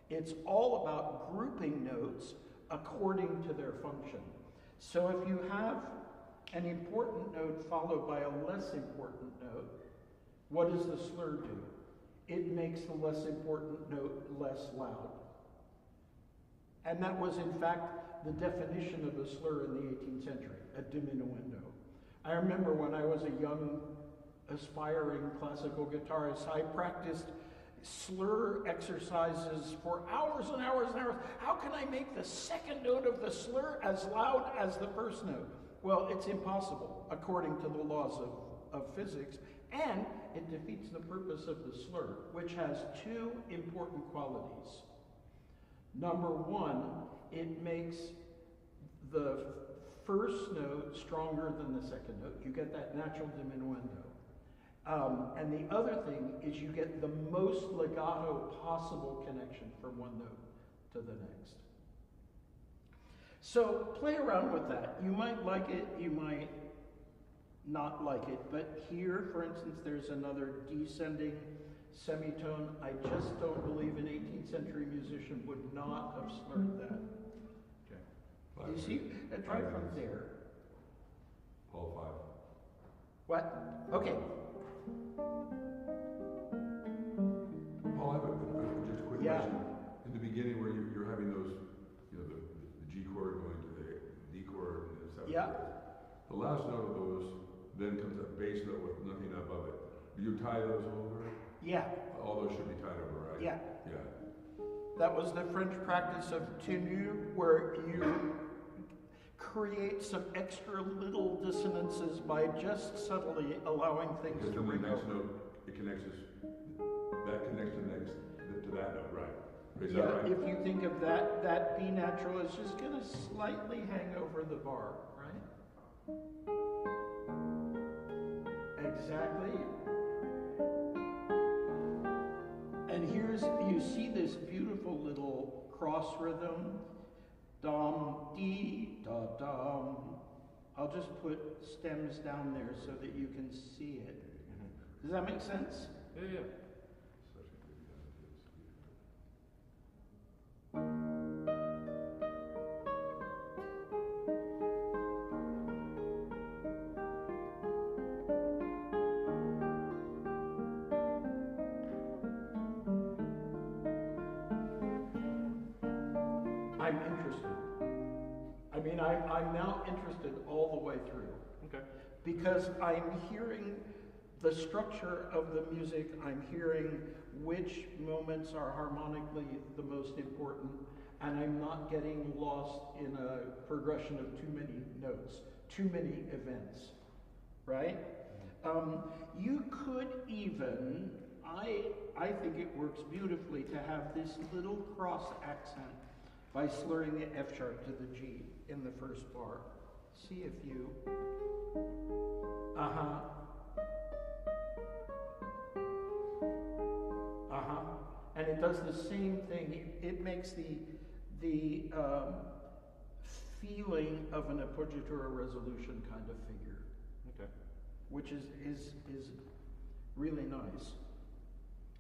It's all about grouping notes according to their function. So if you have an important note followed by a less important note, what does the slur do? It makes the less important note less loud. And that was, in fact, the definition of a slur in the 18th century, a diminuendo. I remember when I was a young, aspiring classical guitarist, I practiced slur exercises for hours and hours and hours. How can I make the second note of the slur as loud as the first note? Well, it's impossible, according to the laws of physics, and it defeats the purpose of the slur, which has 2 important qualities. Number 1, it makes the first note stronger than the second note. You get that natural diminuendo. And the other thing is you get the most legato possible connection from one note to the next. So play around with that. You might like it, you might not like it, but here, for instance, there's another descending semitone. I just don't believe an 18th century musician would not have slurred that. Okay. You see, try from there. All 5. What? Okay. Paul, I have just a quick Yeah. question. In the beginning, where you're having those, the G chord going to the D chord and the 7th Yeah. chord, the last note of those then comes a bass note with nothing above it. Do you tie those over? Yeah, All those should be tied over, right? yeah. Yeah. That was the French practice of tenue, where you create some extra little dissonances by just subtly allowing things Because to then the ring next over. note, it connects that connects to that note, right? Is Yeah, that right? if you think of that B natural is just going to slightly hang over the bar, right? Exactly. And you see this beautiful little cross rhythm, dom, dee, da, dom. I'll just put stems down there so that you can see it. Does that make sense? Yeah. I'm interested. I mean, I'm now interested all the way through. Okay. Because I'm hearing the structure of the music, I'm hearing which moments are harmonically the most important, and I'm not getting lost in a progression of too many notes, too many events, right? You could even, I think it works beautifully to have this little cross accent by slurring the F sharp to the G in the first bar. See if you, and it does the same thing. It makes the feeling of an appoggiatura resolution kind of figure, Okay. which is really nice.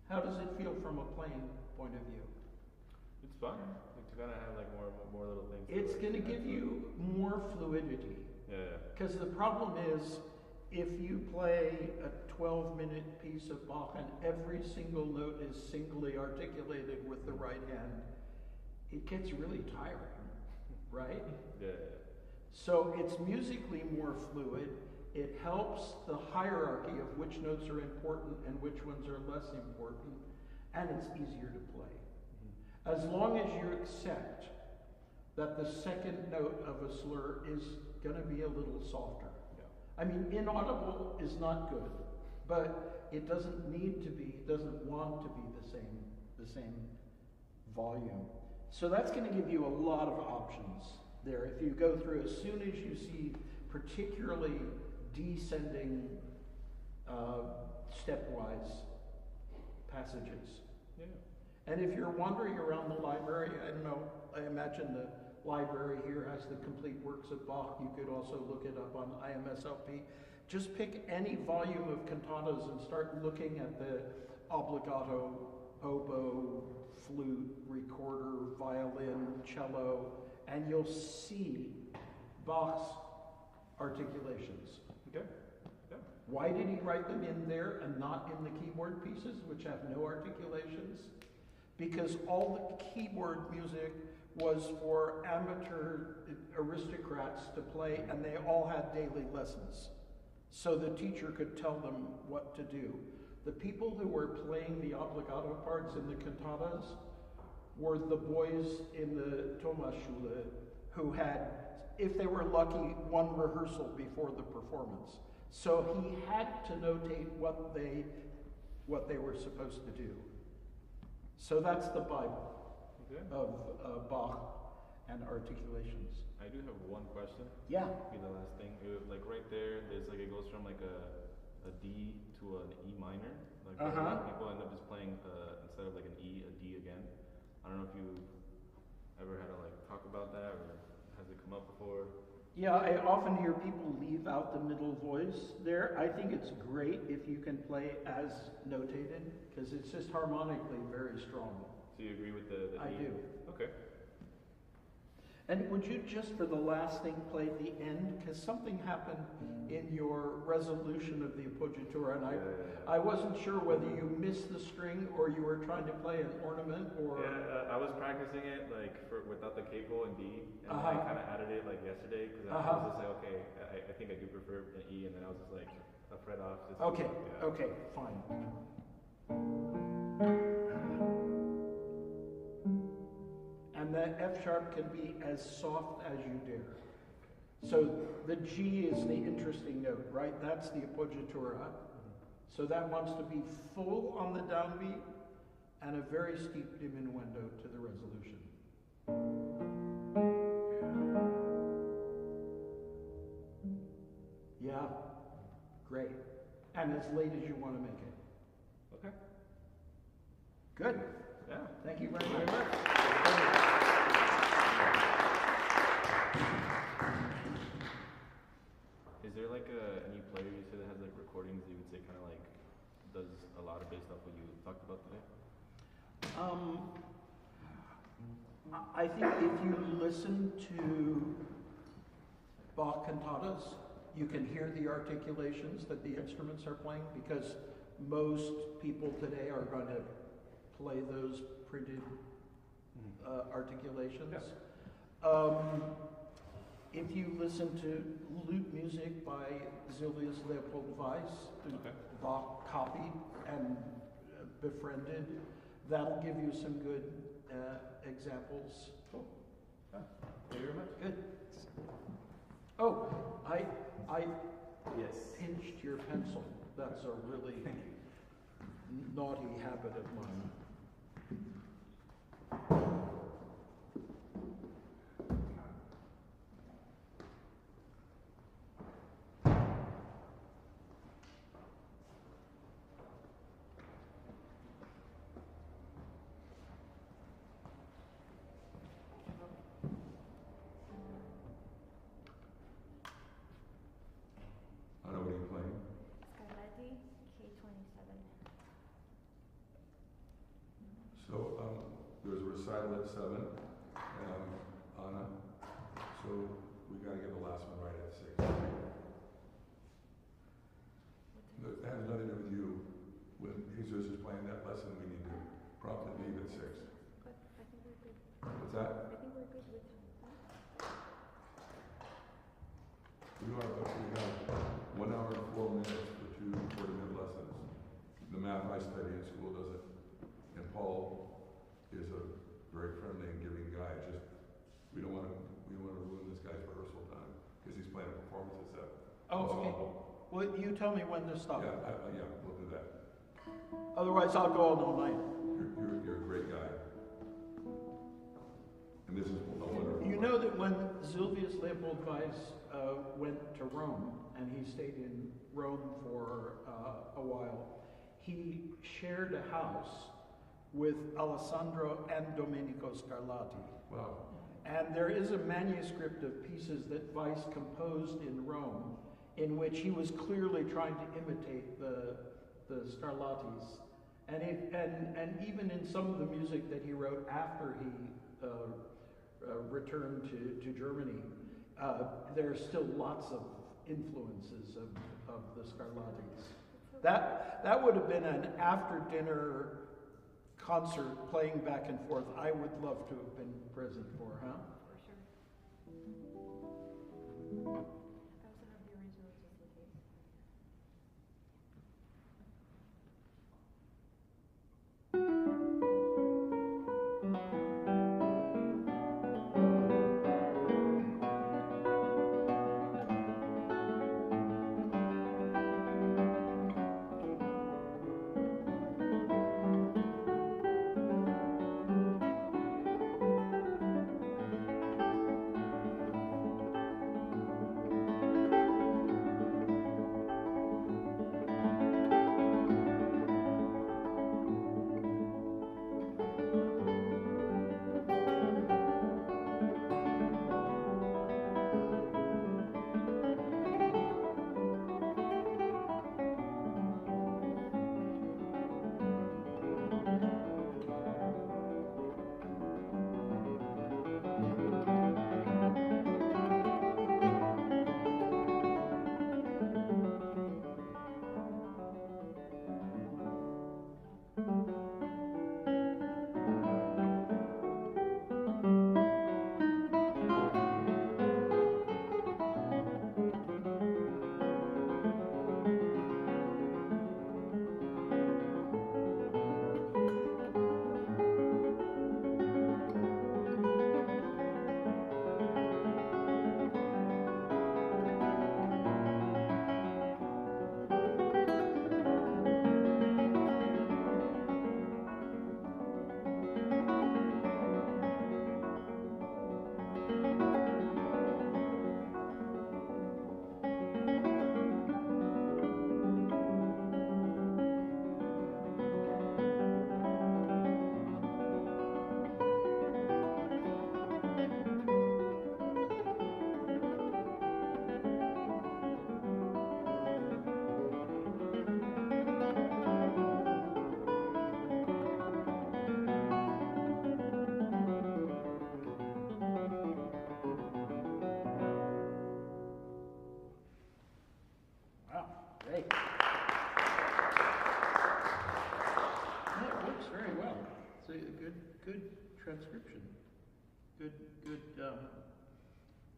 How does it feel from a playing point of view? It's fun. Like, to kind of have like more little things. It's going to give you more fluidity. Yeah. Because the problem is, if you play a 12-minute piece of Bach and every single note is singly articulated with the right hand, it gets really tiring, right? Yeah. So it's musically more fluid. It helps the hierarchy of which notes are important and which ones are less important, and it's easier to play. As long as you accept that the second note of a slur is going to be a little softer. I mean, inaudible is not good, but it doesn't need to be, it doesn't want to be the same volume. So that's going to give you a lot of options there. If you go through, as soon as you see particularly descending stepwise passages. Yeah. And if you're wandering around the library, I don't know, I imagine the library here has the complete works of Bach. You could also look it up on IMSLP. Just pick any volume of cantatas and start looking at the obbligato, oboe, flute, recorder, violin, cello, and you'll see Bach's articulations. Okay. Yeah. Why did he write them in there and not in the keyboard pieces, which have no articulations? Because all the keyboard music was for amateur aristocrats to play, and they all had daily lessons. So the teacher could tell them what to do. The people who were playing the obbligato parts in the cantatas were the boys in the Thomasschule who had, if they were lucky, one rehearsal before the performance. So he had to notate what they were supposed to do. So that's the Bible Okay. of Bach and articulations. I do have one question. Yeah. Be the last thing. Like right there, there's like it goes from like a D to an E minor. Like a lot of people end up just playing instead of like an E, a D again. I don't know if you ever had to like talk about that, or has it come up before? Yeah, I often hear people leave out the middle voice there. I think it's great if you can play as notated, because it's just harmonically very strong. So you agree with the I E? do. Okay. And would you just for the last thing play the end? Because something happened in your resolution of the appoggiatura, and I wasn't sure whether you missed the string or you were trying to play an ornament or... Yeah, I was practicing it like without the capo and D, and I kind of added it like yesterday because I was just like, okay, I think I do prefer an E, and then I was just like a fret off. Just Okay, yeah. okay, fine. And the F sharp can be as soft as you dare. So the G is the interesting note, right? That's the appoggiatura. So that wants to be full on the downbeat and a very steep diminuendo to the resolution. Yeah, great. And as late as you want to make it. Okay. Good. Yeah. Thank you very much. Is there like any player you said that has like recordings that you would say kind of like does a lot of based off what you talked about today? I think if you listen to Bach cantatas, you can hear the articulations that the instruments are playing, because most people today are going to play those printed articulations. Yes. If you listen to lute music by Sylvius Leopold Weiss, who Okay. Bach copied and befriended, that'll give you some good examples. Cool. Thank you very much. Good. Oh, I Yes. pinched your pencil. That's a really naughty habit of mine. I know what are you playing? Scarlatti, K27. So, there's a recital at 7, Anna. So, we gotta get the last one right at 6. No, it has nothing to do with you. When Jesus is playing that lesson, we need to prompt and leave at 6. But I think we're good. What's that? I think we're good with time. We have 1 hour and 4 minutes for 2 40-minute lessons. The math I study in school doesn't, and Paul is a very friendly and giving guy. It's just, we don't wanna ruin this guy's rehearsal time, because he's playing a performance at 7. Oh, That's okay. all. Well, you tell me when to stop. Yeah, yeah, we'll do that. Otherwise, I'll go on all night. You're a great guy. And this is a wonderful. You know that when Sylvius Leopold Weiss went to Rome, and he stayed in Rome for a while, he shared a house with Alessandro and Domenico Scarlatti. Wow. And there is a manuscript of pieces that Weiss composed in Rome, in which he was clearly trying to imitate the Scarlattis. And even in some of the music that he wrote after he returned to Germany, there's still lots of influences of the Scarlattis. That would have been an after-dinner concert playing back and forth I would love to have been present for, huh? For sure. I also have the original just in case.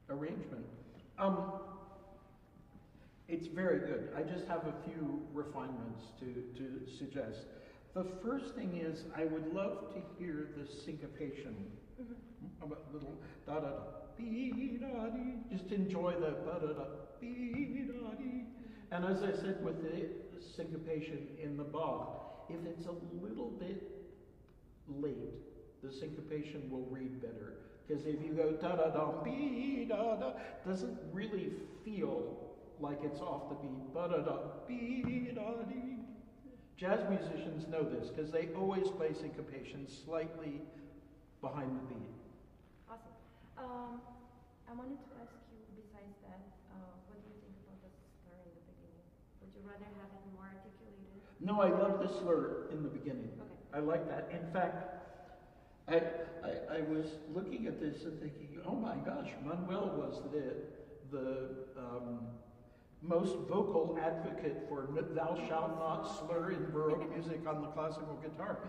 arrangement. It's very good. I just have a few refinements to suggest. The first thing is I would love to hear the syncopation. A little da da da, bee da dee. Just enjoy the da da da, bee da dee. And as I said with the syncopation in the Bach, if it's a little bit late, the syncopation will read better. Because if you go da da da, bee da da, doesn't really feel like it's off the beat. Ba da da, bee da dee. Jazz musicians know this because they always play syncopation slightly behind the beat. Awesome. I wanted to ask you, besides that, what do you think about the slur in the beginning? Would you rather have it more articulated? No, I love the slur in the beginning. Okay. I like that. In fact, I was looking at this and thinking, oh my gosh, Manuel was the most vocal advocate for thou shalt not slur in Baroque music on the classical guitar.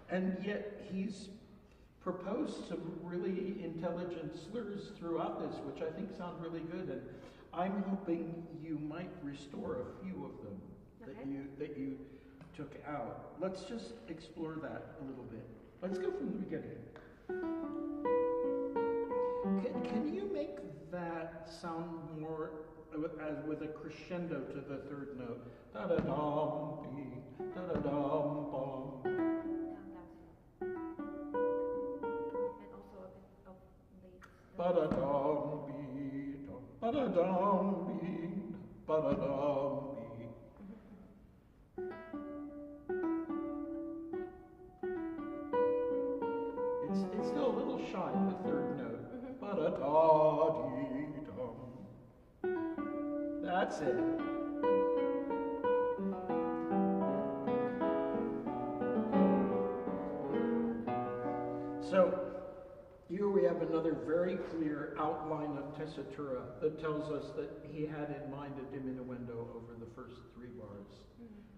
And yet he's proposed some really intelligent slurs throughout this, which I think sound really good. And I'm hoping you might restore a few of them that you took out. Let's just explore that a little bit. Let's go from the beginning. Can you make that sound more as with a crescendo to the third note? Da da dum dee, da da dum bum. And also a bit of late. Ba da dum bee, ba da dum bee, ba da dum bee. It's still a little shy, the third note. Ba da da dee dum. That's it. So here we have another very clear outline of tessitura that tells us that he had in mind a diminuendo over the first three bars.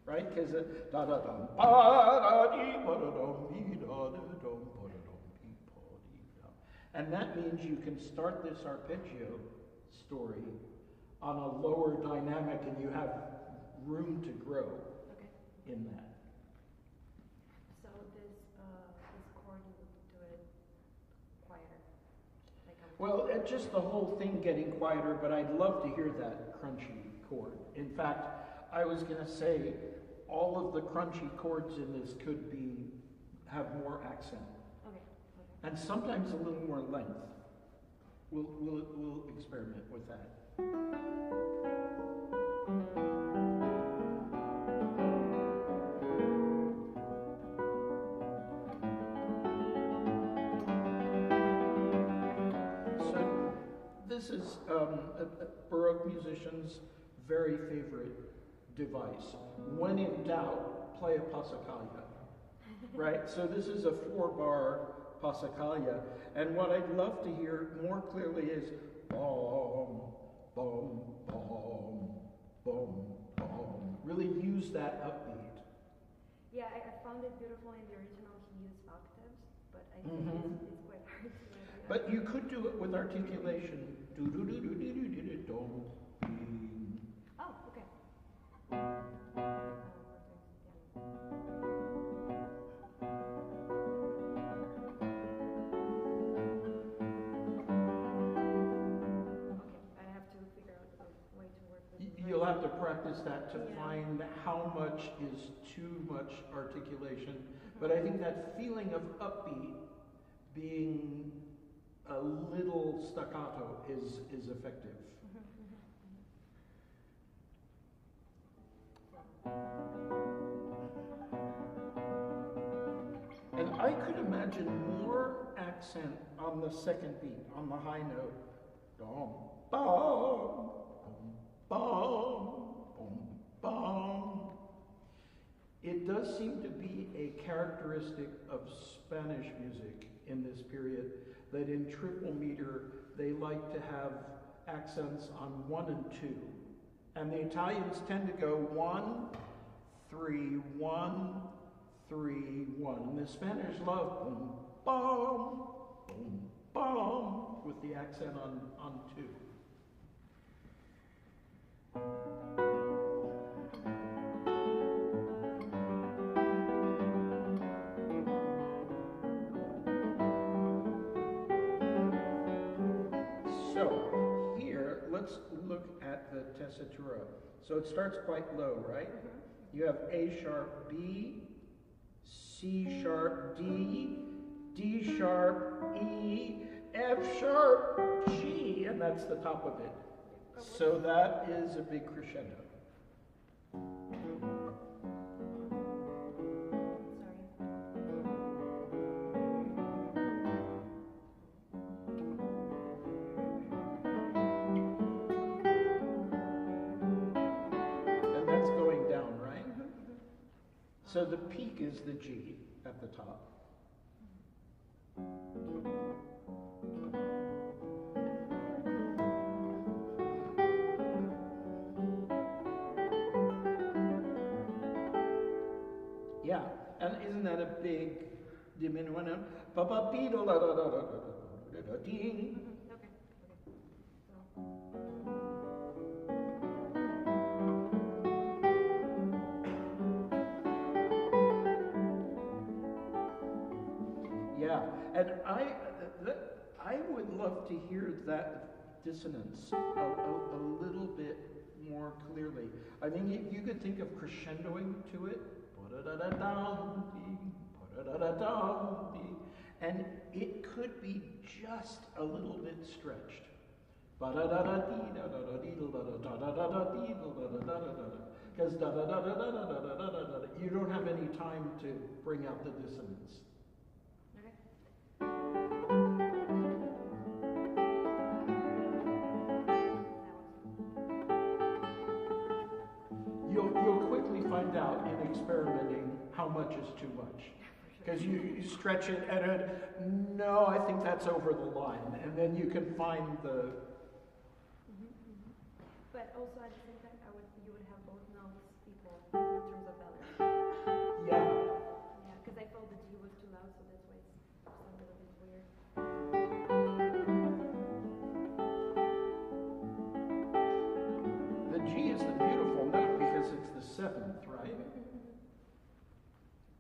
Right? Because da da dum ba da dee ba da dum dee da da dum ba da dum dee ba dee dum. And that means you can start this arpeggio story on a lower dynamic and you have room to grow in that. So this chord, you would do it quieter. Well, just the whole thing getting quieter, but I'd love to hear that crunchy chord. In fact, I was going to say all of the crunchy chords in this could have more accent. Okay. And sometimes a little more length. We'll experiment with that. So this is a Baroque musician's very favorite device. When in doubt, play a passacaglia. Right? So this is a 4-bar passacaglia. And what I'd love to hear more clearly is bom, bom, bom, bom, bom. Really use that upbeat. Yeah, I found it beautiful in the original. He used octaves, but I think it's quite hard to do. But you could do it with articulation. Do do do do do do do do dom. Ding. Oh, okay. You'll have to practice that to find how much is too much articulation. But I think that feeling of upbeat being a little staccato is effective. And I could imagine more accent on the second beat, on the high note. Dom, bom, bom, bom, bom. It does seem to be a characteristic of Spanish music in this period that in triple meter they like to have accents on 1 and 2. And the Italians tend to go 1, 3, 1, 3, 1. And the Spanish love boom, bom, boom, bom, with with the accent on two. So here, let's look at the tessitura. So it starts quite low, right? You have A sharp B, C sharp D, D sharp E, F sharp G, and that's the top of it. So that is a big crescendo. And that's going down, right? So the peak is the G at the top. Yeah, and isn't that a big diminuendo? Ba ba dee da da da da da da da ding. Okay. Yeah, and I would love to hear that dissonance a little bit more clearly. I think if you could think of crescendoing to it, and it could be just a little bit stretched. Because you don't have any time to bring out the dissonance. You'll quickly find out in experimenting how much is too much. Because you stretch it and no, I think that's over the line. And then you can find the... But also at the same time, you would have both notes equal in terms of balance. Yeah. Yeah, because I felt the G was too loud, so that's why it sounded a bit weird. The G is the beautiful note because it's the seventh, right?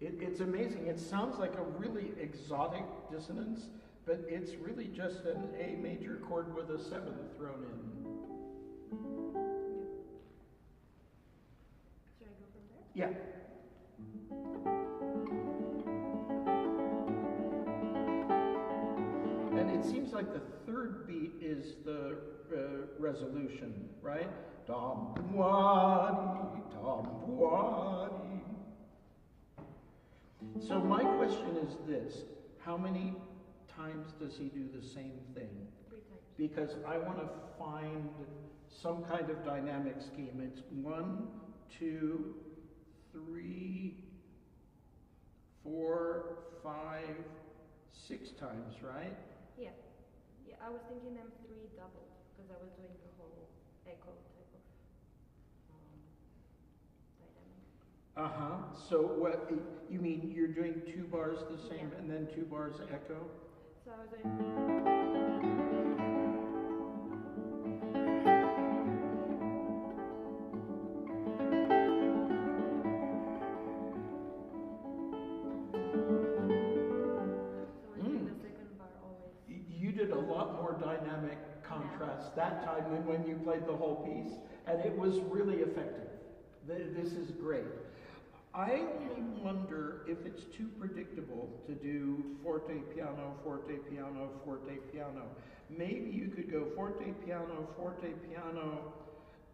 It's amazing. It sounds like a really exotic dissonance, but it's really just an A major chord with a seventh thrown in. Should I go from there? Yeah. And it seems like the third beat is the resolution, right? Dom wadi, dom wadi. So my question is this: how many times does he do the same thing? 3 times. Because I want to find some kind of dynamic scheme. It's 1, 2, 3, 4, 5, 6 times, right? Yeah. Yeah, I was thinking them 3 doubled because I was doing the whole echo type of dynamic. So what you mean? You're doing 2 bars the same and then 2 bars echo? So I was doing. You did a lot more dynamic contrast that time than when you played the whole piece, and it was really effective. This is great. I only wonder if it's too predictable to do forte, piano, forte, piano, forte, piano. Maybe you could go forte, piano,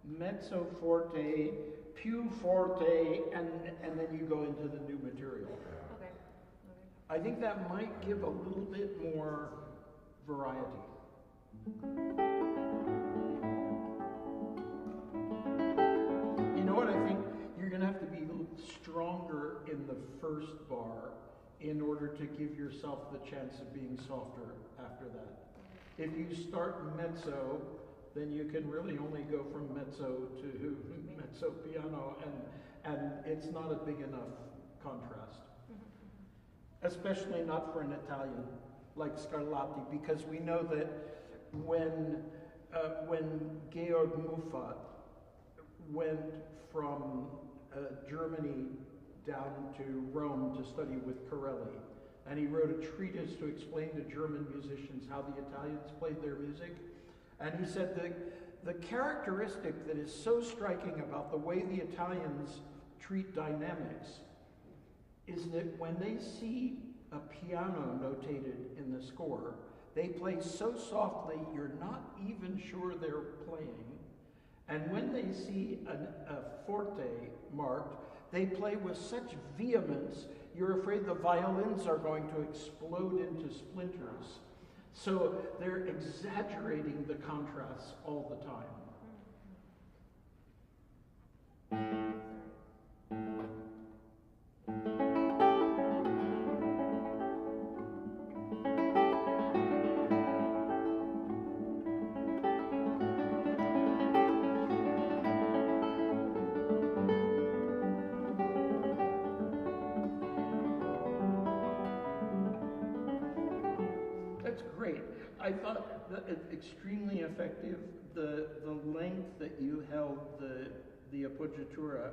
mezzo forte, più forte, and then you go into the new material. Okay. I think that might give a little bit more variety. You know what I think? You're going to have to be a little stronger in the first bar in order to give yourself the chance of being softer after that. If you start mezzo, then you can really only go from mezzo to mezzo piano, and it's not a big enough contrast. Especially not for an Italian like Scarlatti, because we know that when Georg Muffat went from Germany down to Rome to study with Corelli, and he wrote a treatise to explain to German musicians how the Italians played their music. And he said the characteristic that is so striking about the way the Italians treat dynamics is that when they see a piano notated in the score, they play so softly you're not even sure they're playing. And when they see a forte marked, they play with such vehemence you're afraid the violins are going to explode into splinters. So they're exaggerating the contrasts all the time. That's great. I thought that it's extremely effective. The length that you held the appoggiatura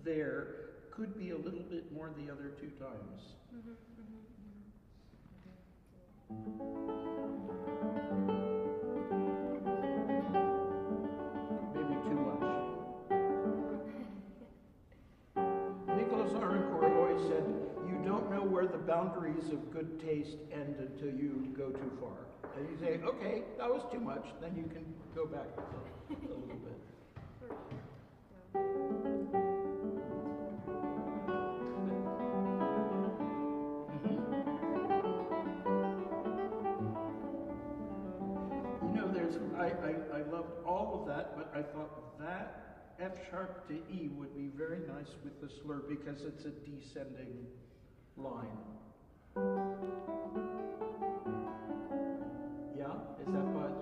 there could be a little bit more the other two times. Maybe too much. Nicholas Arncourt always said, you don't know where the boundaries of good taste end until you go too far. And you say, okay, that was too much, then you can go back a little bit. You know, I loved all of that, but I thought that F sharp to E would be very nice with the slur because it's a descending line. Yeah, is that Buzz?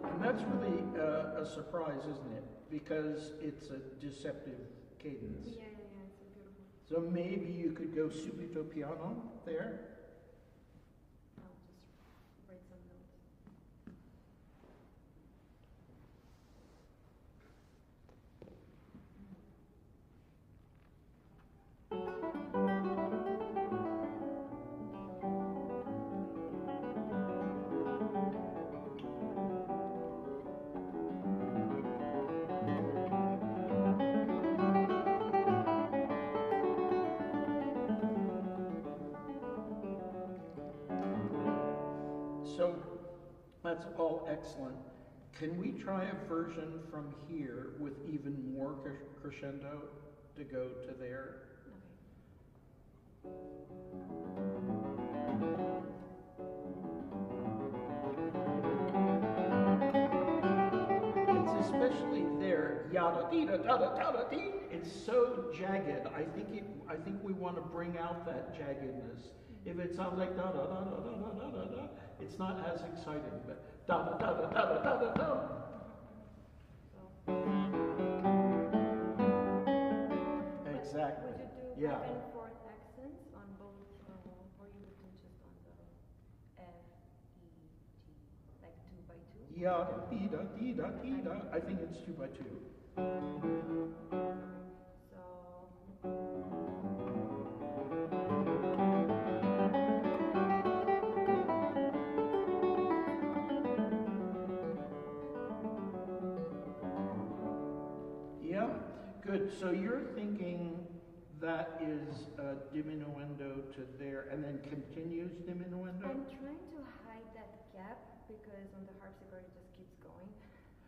And that's really a surprise, isn't it? Because it's a deceptive cadence. Yeah, it's so beautiful. So maybe you could go subito piano there. I'll just write some notes. So that's all excellent. Can we try a version from here with even more crescendo to go to there? It's especially there, yada dee da da da da da dee. It's so jagged. I think we want to bring out that jaggedness. If it sounds like da da da da da da da da da, it's not as exciting. But da da da da da da da da. Exactly. Would you do Yeah. back and forth accents on both, or you would do just on the F, E, G, like 2 by 2? Yada dee da dee da dee da. I think it's 2 by 2. So. Yeah, good. So you're thinking that is diminuendo to there and then continues diminuendo? I'm trying to hide that gap because on the harpsichord it just keeps going.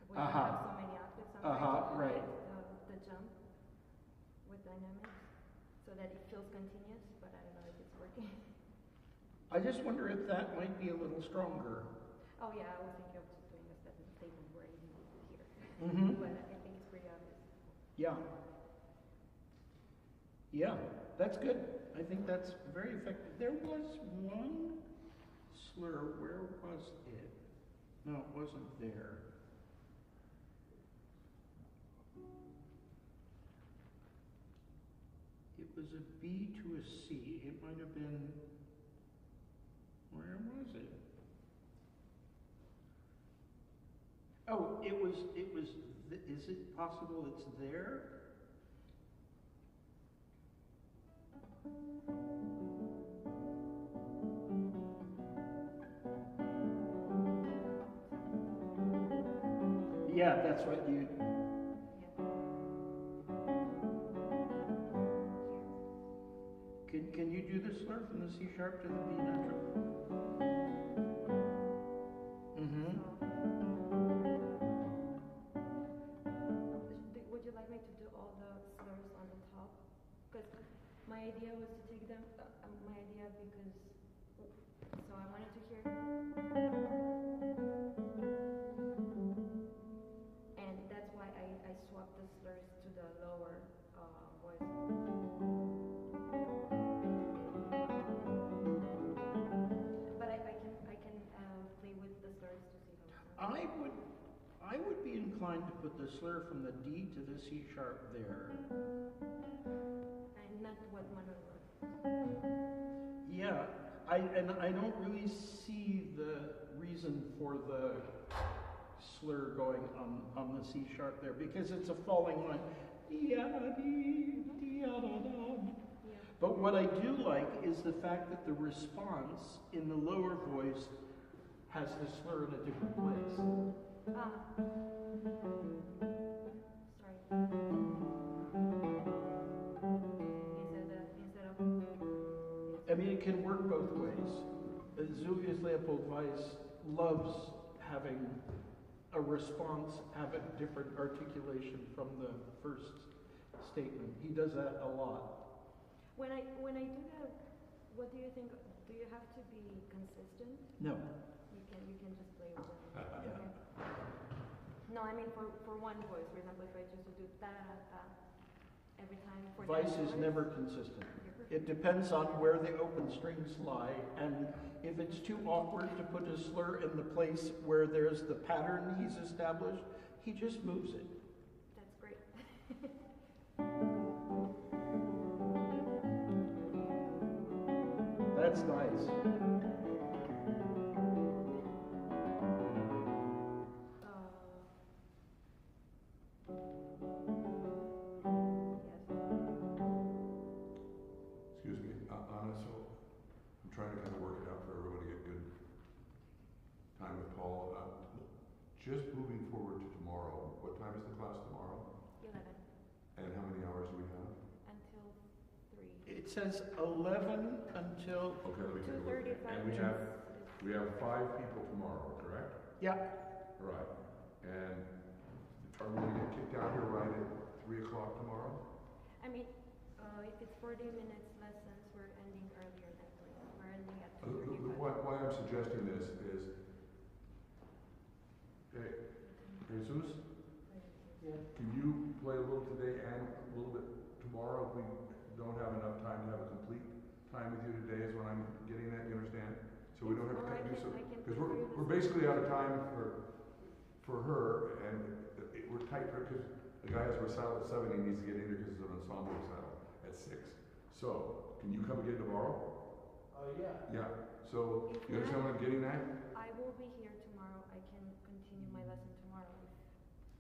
We Uh-huh. have so many octaves. I'm trying to Right. hide the jump with dynamics so that it feels continuous, but I don't know if it's working. I just wonder if that might be a little stronger. Oh yeah, I was thinking of just doing a statement right here. Mm-hmm. But I think it's pretty obvious. Yeah. Yeah, that's good. I think that's very effective. There was one slur. Where was it? No, it wasn't there. was a B to a C. It might have been, where was it? Oh, is it possible it's there? Yeah, that's what you, can you do the slur from the C sharp to the B natural? Mm-hmm. Would you like me to do all the slurs on the top? Because my idea was to take them, my idea because, so I wanted to hear, and that's why I swapped the slurs to the lower voice. But I can play with the slurs to see how it sounds. I would be inclined to put the slur from the D to the C sharp there. And not what Manuel wrote. Yeah, I don't really see the reason for the slur going on the C sharp there because it's a falling line. But what I do like is the fact that the response in the lower voice has the slur in a different place. Sorry. Instead of. I mean, it can work both ways. Julius Leopold Weiss loves having a response have a different articulation from the first statement. He does that a lot. When I do that, what do you think? Do you have to be consistent? No. You can just play with them. Yeah. Okay. No, I mean for one voice, for example, if I just do da da da every time for Weiss that is voice, never consistent. you're perfect. It depends on where the open strings lie, and if it's too awkward to put a slur in the place where there's the pattern he's established, he just moves it. That's great. That's nice. Excuse me, Anna, so I'm trying to kind of work it out for everyone to get good time with Paul. Just moving forward to tomorrow, what time is the class tomorrow? 11 And how many hours do we have? until 3. It says 11 until, Okay, let me take a look. 2:35. And we have 5 people tomorrow, correct? yeah, Right. And are we gonna get kicked out here right at 3 o'clock tomorrow? I mean, if it's 40 minutes lessons, we're ending earlier than 3. We're ending at 2:35. Why I'm suggesting this is, hey, Jesus, can you play a little today and a little bit tomorrow if we don't have enough time to have a complete time with you today is what I'm getting at, you understand? So we don't have Or I to do can- so, I can because play for you we're this basically out of time for her, and we're tight for, because the guy has recital at 7, he needs to get in here because it's an ensemble recital at 6. So, can you come again tomorrow? Yeah. Yeah, so, you understand what I'm getting at? I will be here tomorrow. I can continue my lesson tomorrow if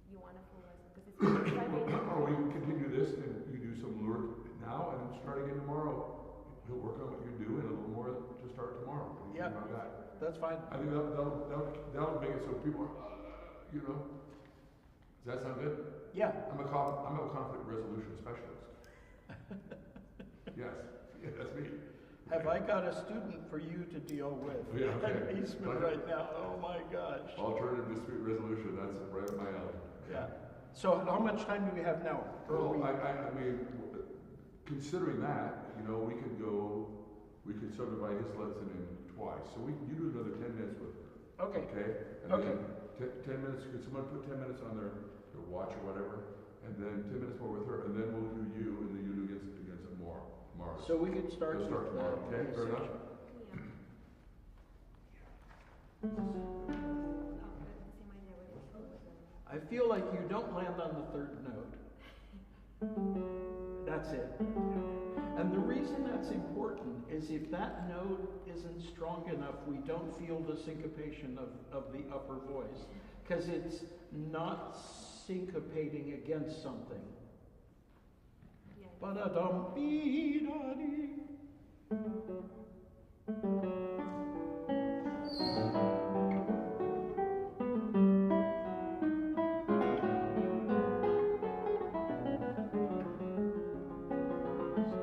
you want a full lesson because it's 5 a.m. Or we can continue this, and you do some lure now, and start again tomorrow. He'll work on what you do, and a little more to start tomorrow. What do you think Yeah. about that? that's fine. I think that'll make it so people are, you know. Does that sound good? Yeah, I'm a conflict resolution specialist. Yes, yeah, that's me. have I got a student for you to deal with? Yeah, okay. At Eastman right now, oh my gosh. Alternative dispute resolution, that's right up my alley. Yeah. So how much time do we have now? Well, I mean, considering that, you know, we could subdivide his lesson in twice. So you do another 10 minutes with her, Okay, okay? And Okay. then 10 minutes, could someone put 10 minutes on their watch or whatever? And then 10 minutes more with her, and then we'll do you, and then you do against it more tomorrow. so we could start We'll with start tomorrow, okay? Fair enough? Yeah. Oh, same idea with this. I feel like you don't land on the third note. That's it. reason that's important is if that note isn't strong enough, we don't feel the syncopation of the upper voice, because it's not syncopating against something. Yeah. Ba-da-dum-bee-da-dee.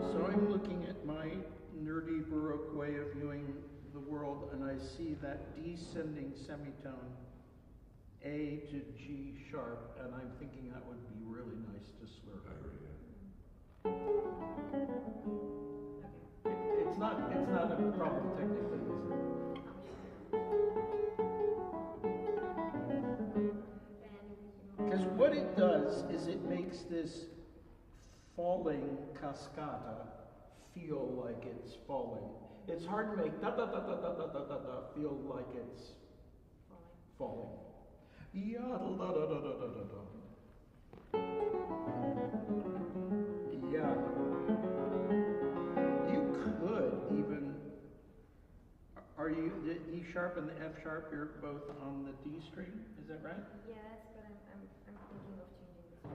So I'm looking at my nerdy Baroque way of viewing the world, and I see that descending semitone A to G sharp, and I'm thinking that would be really nice to slur. I agree, yeah. It's not a problem technically, is it? Because what it does is it makes this falling cascata feel like it's falling. It's hard to make da da da da da da da da da feel like it's falling. Yeah, da da da da da da da. Yeah. You could even. Are you the E sharp and the F sharp? You're both on the D string. Is that right? Yes, but I'm thinking of changing the spelling. So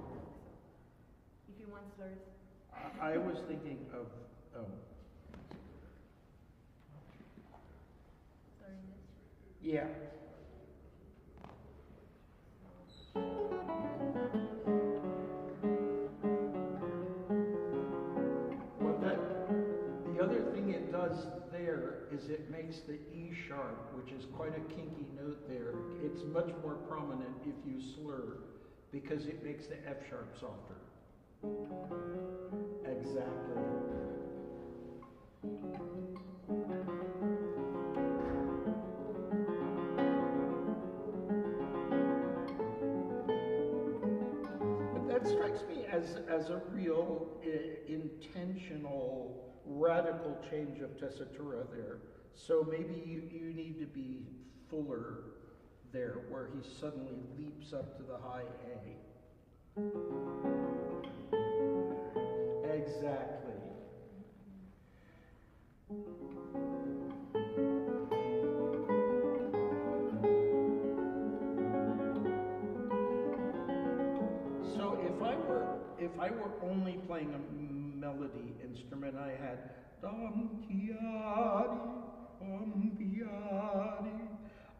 if you want slurs, I was thinking of. slurring this. Yeah. The other thing it does there is it makes the E sharp, which is quite a kinky note there, it's much more prominent if you slur, because it makes the F sharp softer. Exactly. But that strikes me as a real intentional, radical change of tessitura there. So maybe you need to be fuller there, where he suddenly leaps up to the high A. Exactly. So if I were only playing a melody instrument, I had dum tiari, tiari.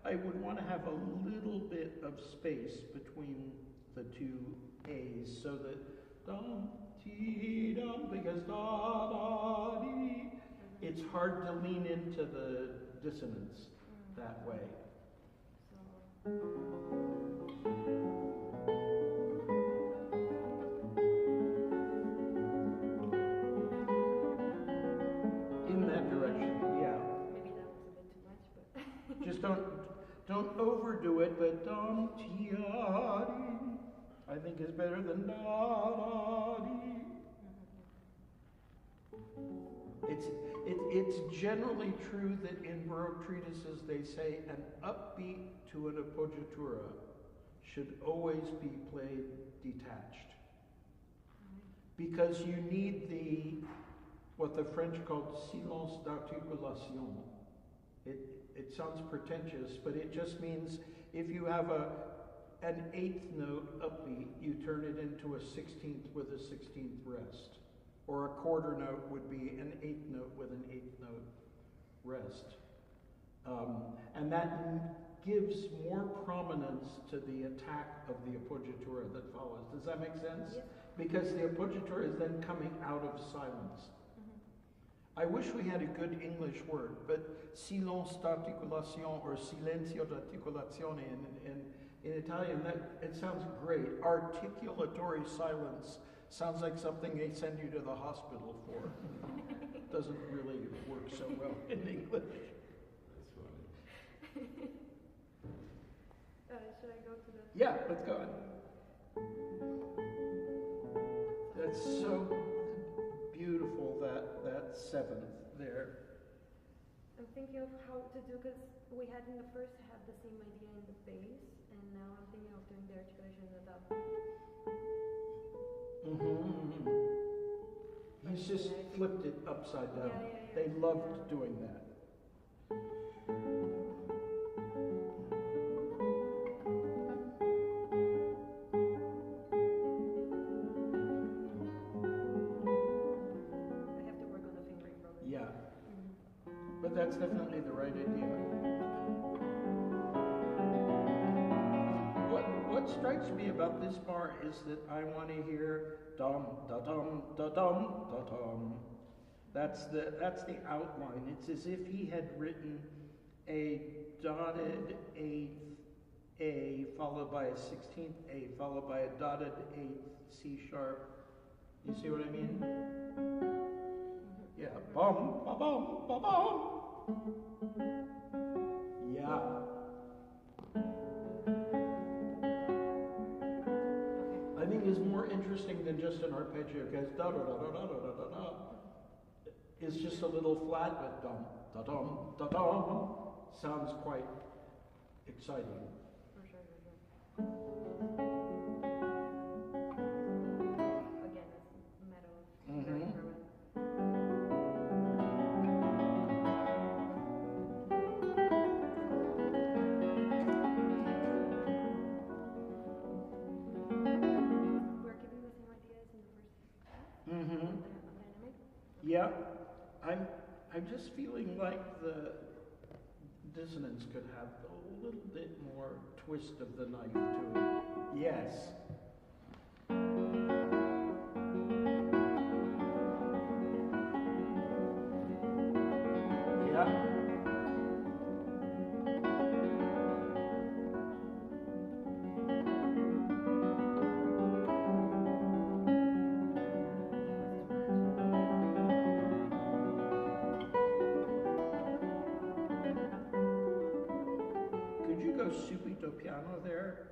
I would want to have a little bit of space between the two A's, so that dum ti dum, because da da dee, it's hard to lean into the dissonance that way. In that direction, yeah. Maybe that was a bit too much, but Just don't overdo it, but dum ti ah dee, I think is better than da da dee. It's generally true that in Baroque treatises they say an upbeat to an appoggiatura should always be played detached, because you need what the French called silence d'articulation. It sounds pretentious, but it just means if you have an eighth note upbeat, you turn it into a 16th with a 16th rest. Or a quarter note would be an eighth note with an eighth note rest. And that gives more prominence to the attack of the appoggiatura that follows. Does that make sense? Yes. Because the appoggiatura is then coming out of silence. I wish we had a good English word, but silence d'articulation or silenzio d'articolazione in Italian, it sounds great. Articulatory silence sounds like something they send you to the hospital for. Doesn't really work so well in English. That's funny. should I go to the? Yeah, let's go on. That's so beautiful, that seventh there. I'm thinking of how to do, because we had in the first half the same idea in the bass, and now I'm thinking of doing the articulation in the top. He's just flipped it upside down. Yeah, yeah, yeah. They loved doing that. I have to work on the fingering probably. Yeah, Mhm. but that's definitely the right idea. What strikes me about this bar is that I want to hear dum da dum da dum da dum. That's the outline. It's as if he had written a dotted eighth A followed by a 16th A followed by a dotted eighth C sharp. You see what I mean? Yeah, bum ba bum ba bum. Yeah. I think is more interesting than just an arpeggio because da da da da da da da da da. It's just a little flat, but dum da dum da dum sounds quite exciting. For sure, for sure. Again, it's a matter of fingering Mhm. probably. We're keeping the same ideas in the first Mm-hmm. dynamic. Yeah, I'm just feeling like the dissonance could have a little bit more twist of the knife to it. Yes. Yeah. Could you go subito piano there?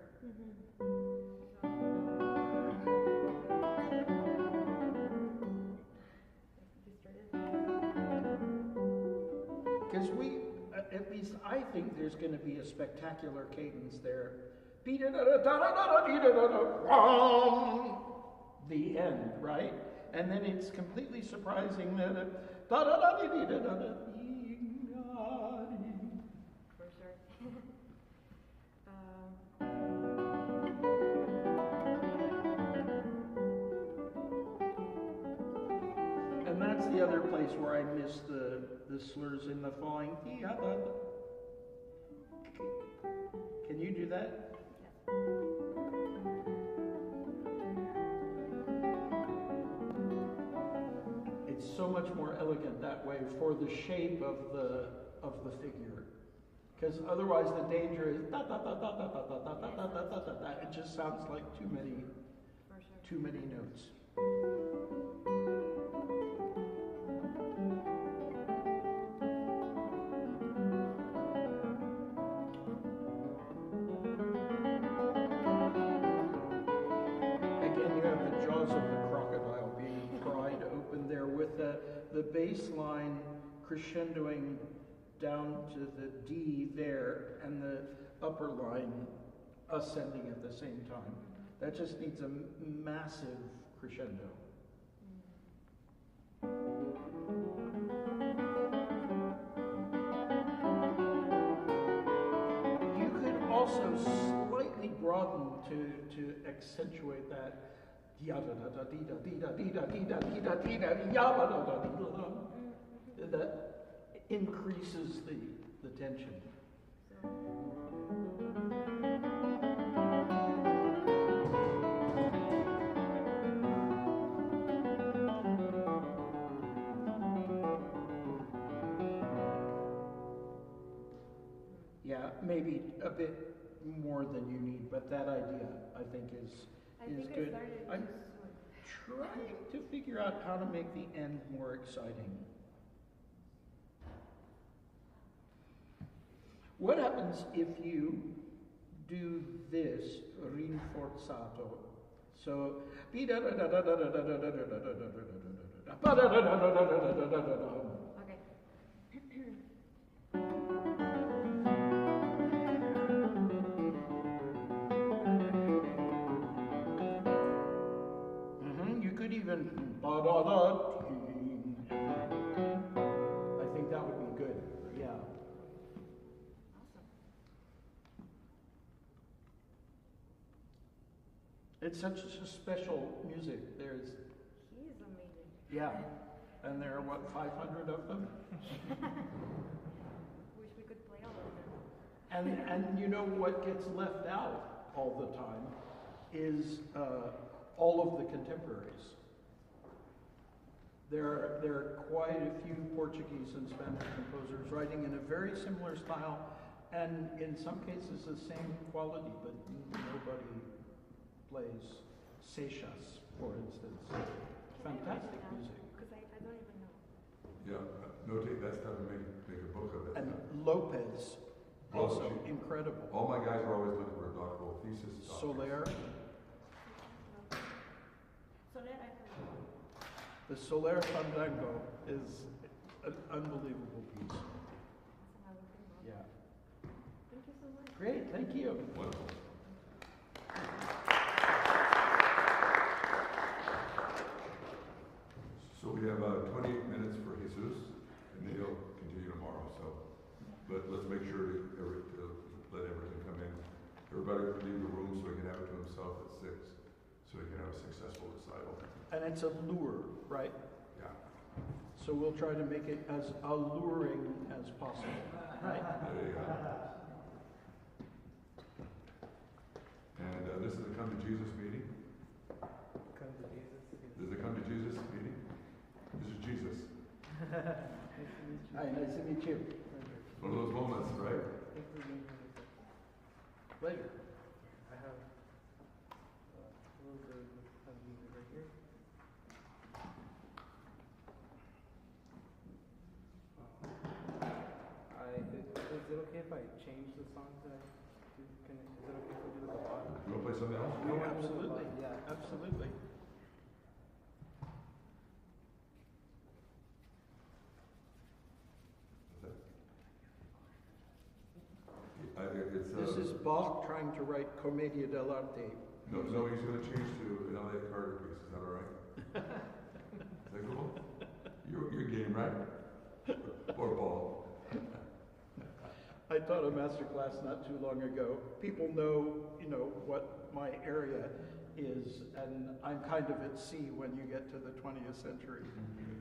Because at least I think there's going to be a spectacular cadence there. The end, right? And then it's completely surprising that For sure. and that's the other place where I miss the slurs in the falling. Can you do that? It's so much more elegant that way for the shape of the figure. Because otherwise the danger is da da da da da da da da da da da da da. It just sounds like For sure. too many notes. Again, you have the jaws of the crocodile being pried open there with the bass line crescendoing down to the D there and the upper line ascending at the same time. That just needs a massive crescendo. You could also slightly broaden to accentuate that. That increases the tension. Yeah, maybe a bit more than you need, but that idea I think is good. I'm trying to figure out how to make the end more exciting. What happens if you do this rinforzato? So you could even It's such a special music. There's, He is amazing. yeah, and there are what, 500 of them? Wish we could play all of them. And you know what gets left out all the time is all of the contemporaries. There are quite a few Portuguese and Spanish composers writing in a very similar style, and in some cases the same quality, but nobody plays Seixas, for instance. Fantastic music. Because I don't even know. Yeah, notate that stuff and make a book of it. And Lopez, also Oh, she- incredible. All my guys are always looking for a doctoral thesis. Soler, So that I can. the Soler Fandango is an unbelievable piece. That's another thing. Yeah. Thank you so much. Great, thank you. Wonderful. So we have 28 minutes for Jesus, and then he'll continue tomorrow. So let's make sure to let everything come in. Everybody leave the room so he can have it to himself at 6, so he can have a successful recital. And it's a lure, right? Yeah. So we'll try to make it as alluring as possible, right? There you go. And this is the Come to Jesus meeting. Come to Jesus. This is the Come to Jesus meeting. This is Jesus. Hi, nice to meet you. One of those moments, right? Thanks for being here. Pleasure. I have a little bit of music right here. Is it okay if I change the songs that I do? Is it okay if we do the bottom? You want to play something else? No, Yeah, absolutely. yeah. Absolutely. This is Bach trying to write Commedia dell'arte. No, he's going to change to an L.A. Carter piece. Is that all right? Is that cool? You're game, right? Or Paul. I taught a master class not too long ago. People know, what my area is, and I'm kind of at sea when you get to the 20th century.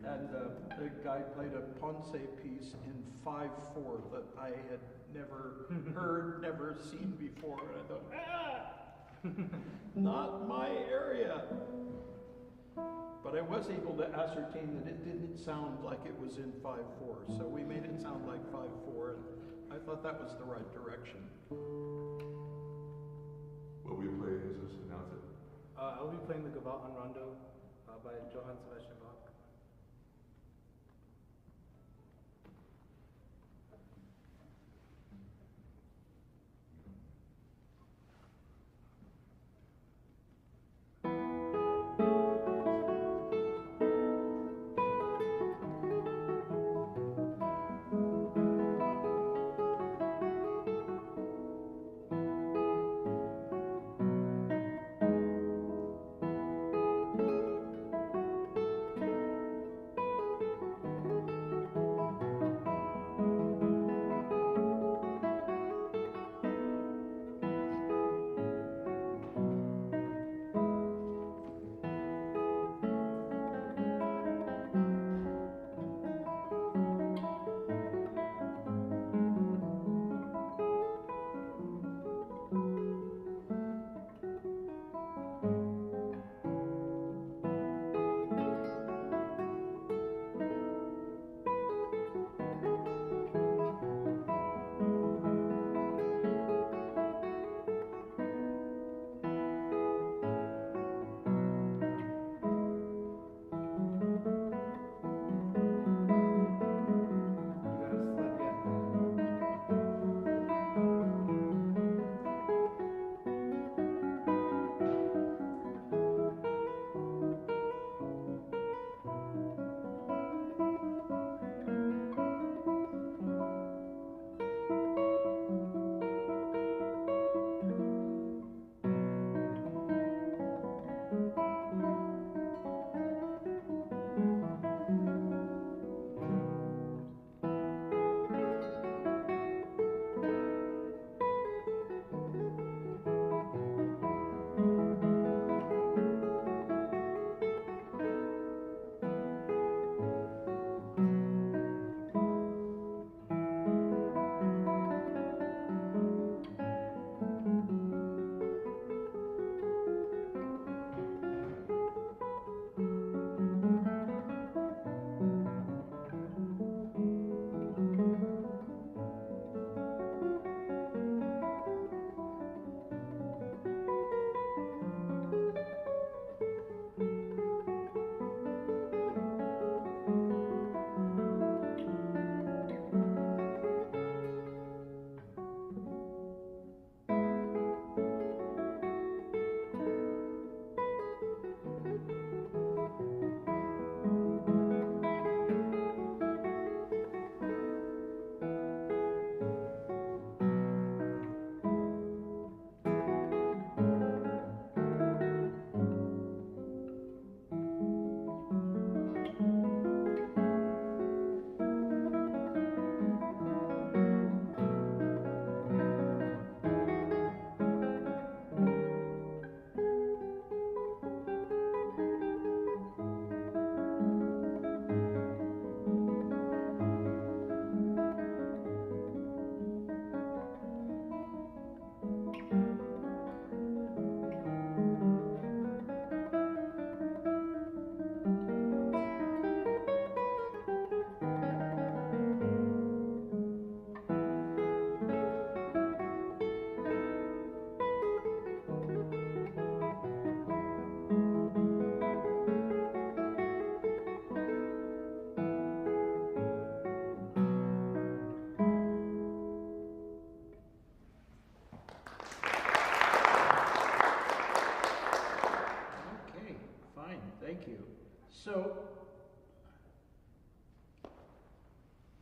And the guy played a Ponce piece in 5/4 that I had never heard, never seen before. And I thought, not my area. But I was able to ascertain that it didn't sound like it was in 5/4, so we made it sound like 5/4, and I thought that was the right direction. What will you play? Jesus, announce it. I'll be playing the Gavotte on Rondo by Johann Sebastian Bach.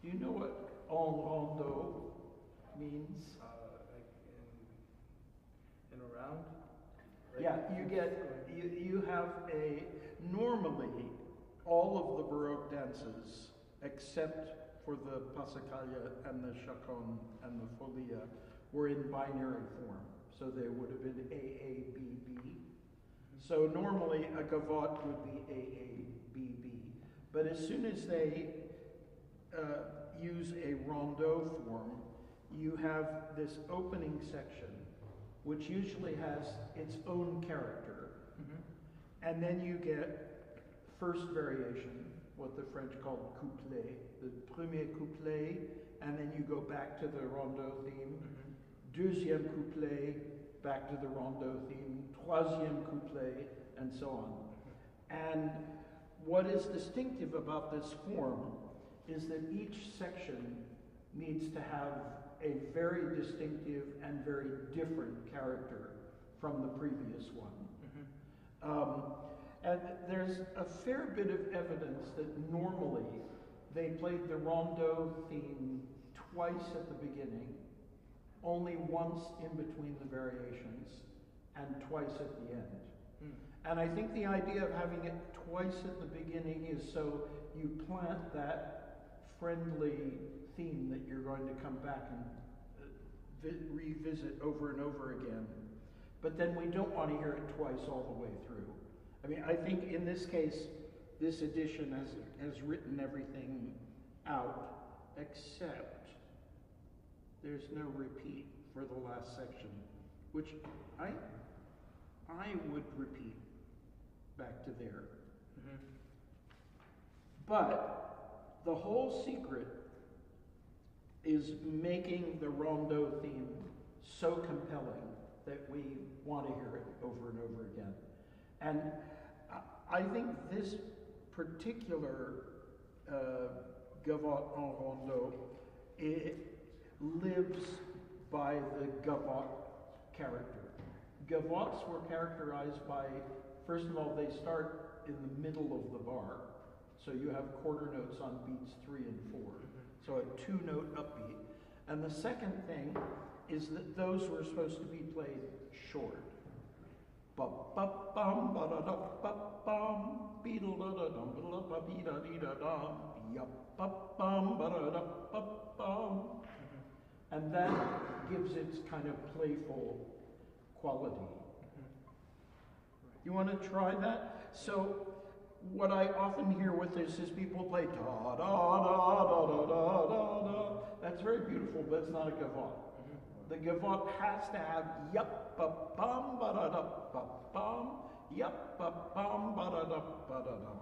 Do you know what en rondo means? Like in a round? Like Yeah, you have normally all of the Baroque dances, except for the Passacaglia and the Chaconne and the Folia, were in binary form. So they would have been AABB. So normally a gavotte would be AABB. But as soon as they use a rondeau form, you have this opening section, which usually has its own character. And then you get first variation, what the French call couplet, the premier couplet, and then you go back to the rondeau theme. Deuxième couplet, back to the rondeau theme. Troisième couplet, and so on. And what is distinctive about this form is that each section needs to have a very distinctive and very different character from the previous one. And there's a fair bit of evidence that normally they played the rondeau theme twice at the beginning, only once in between the variations, and twice at the end. And I think the idea of having it twice at the beginning is so you plant that friendly theme that you're going to come back and revisit over and over again. But then we don't want to hear it twice all the way through. I mean, I think in this case, this edition has written everything out, except there's no repeat for the last section, which I would repeat back to there. But the whole secret is making the rondeau theme so compelling that we want to hear it over and over again. And I think this particular gavotte en rondeau, it lives by the gavotte character. Gavottes were characterized by, first of all, they start in the middle of the bar. So you have quarter notes on beats 3 and 4. So a 2-note upbeat. And the second thing is that those were supposed to be played short. Ba-ba-bum, ba-da-da-ba-bum, beedle-da-da-dum, ba-da-da-ba-bee-da-dee-da-dum, yup-ba-bum, ba-da-da-ba-bum. And that gives its kind of playful quality. You want to try that? So what I often hear with this is people play da-da-da-da-da-da-da-da. That's very beautiful, but it's not a gavotte. The gavotte has to have yup-ba-bum, ba-da-da-ba-bum, yup-ba-bum, ba-da-da-ba-da-dum.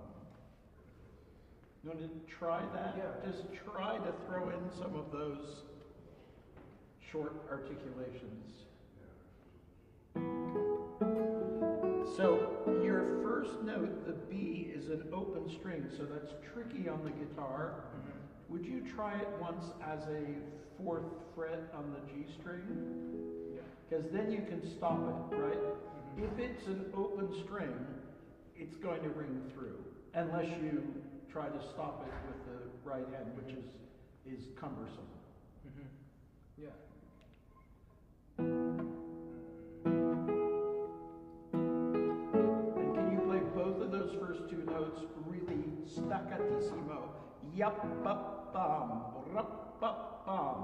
You want to try that? Yeah. Just try to throw in some of those short articulations. So your first note, the B, is an open string, so that's tricky on the guitar. Would you try it once as a 4th fret on the G string? Because then you can stop it, right? If it's an open string, it's going to ring through, unless you try to stop it with the right hand, which is cumbersome. Yeah. And can you play both of those first 2 notes really staccatissimo? Yup-ba-bum, rup-ba-bum.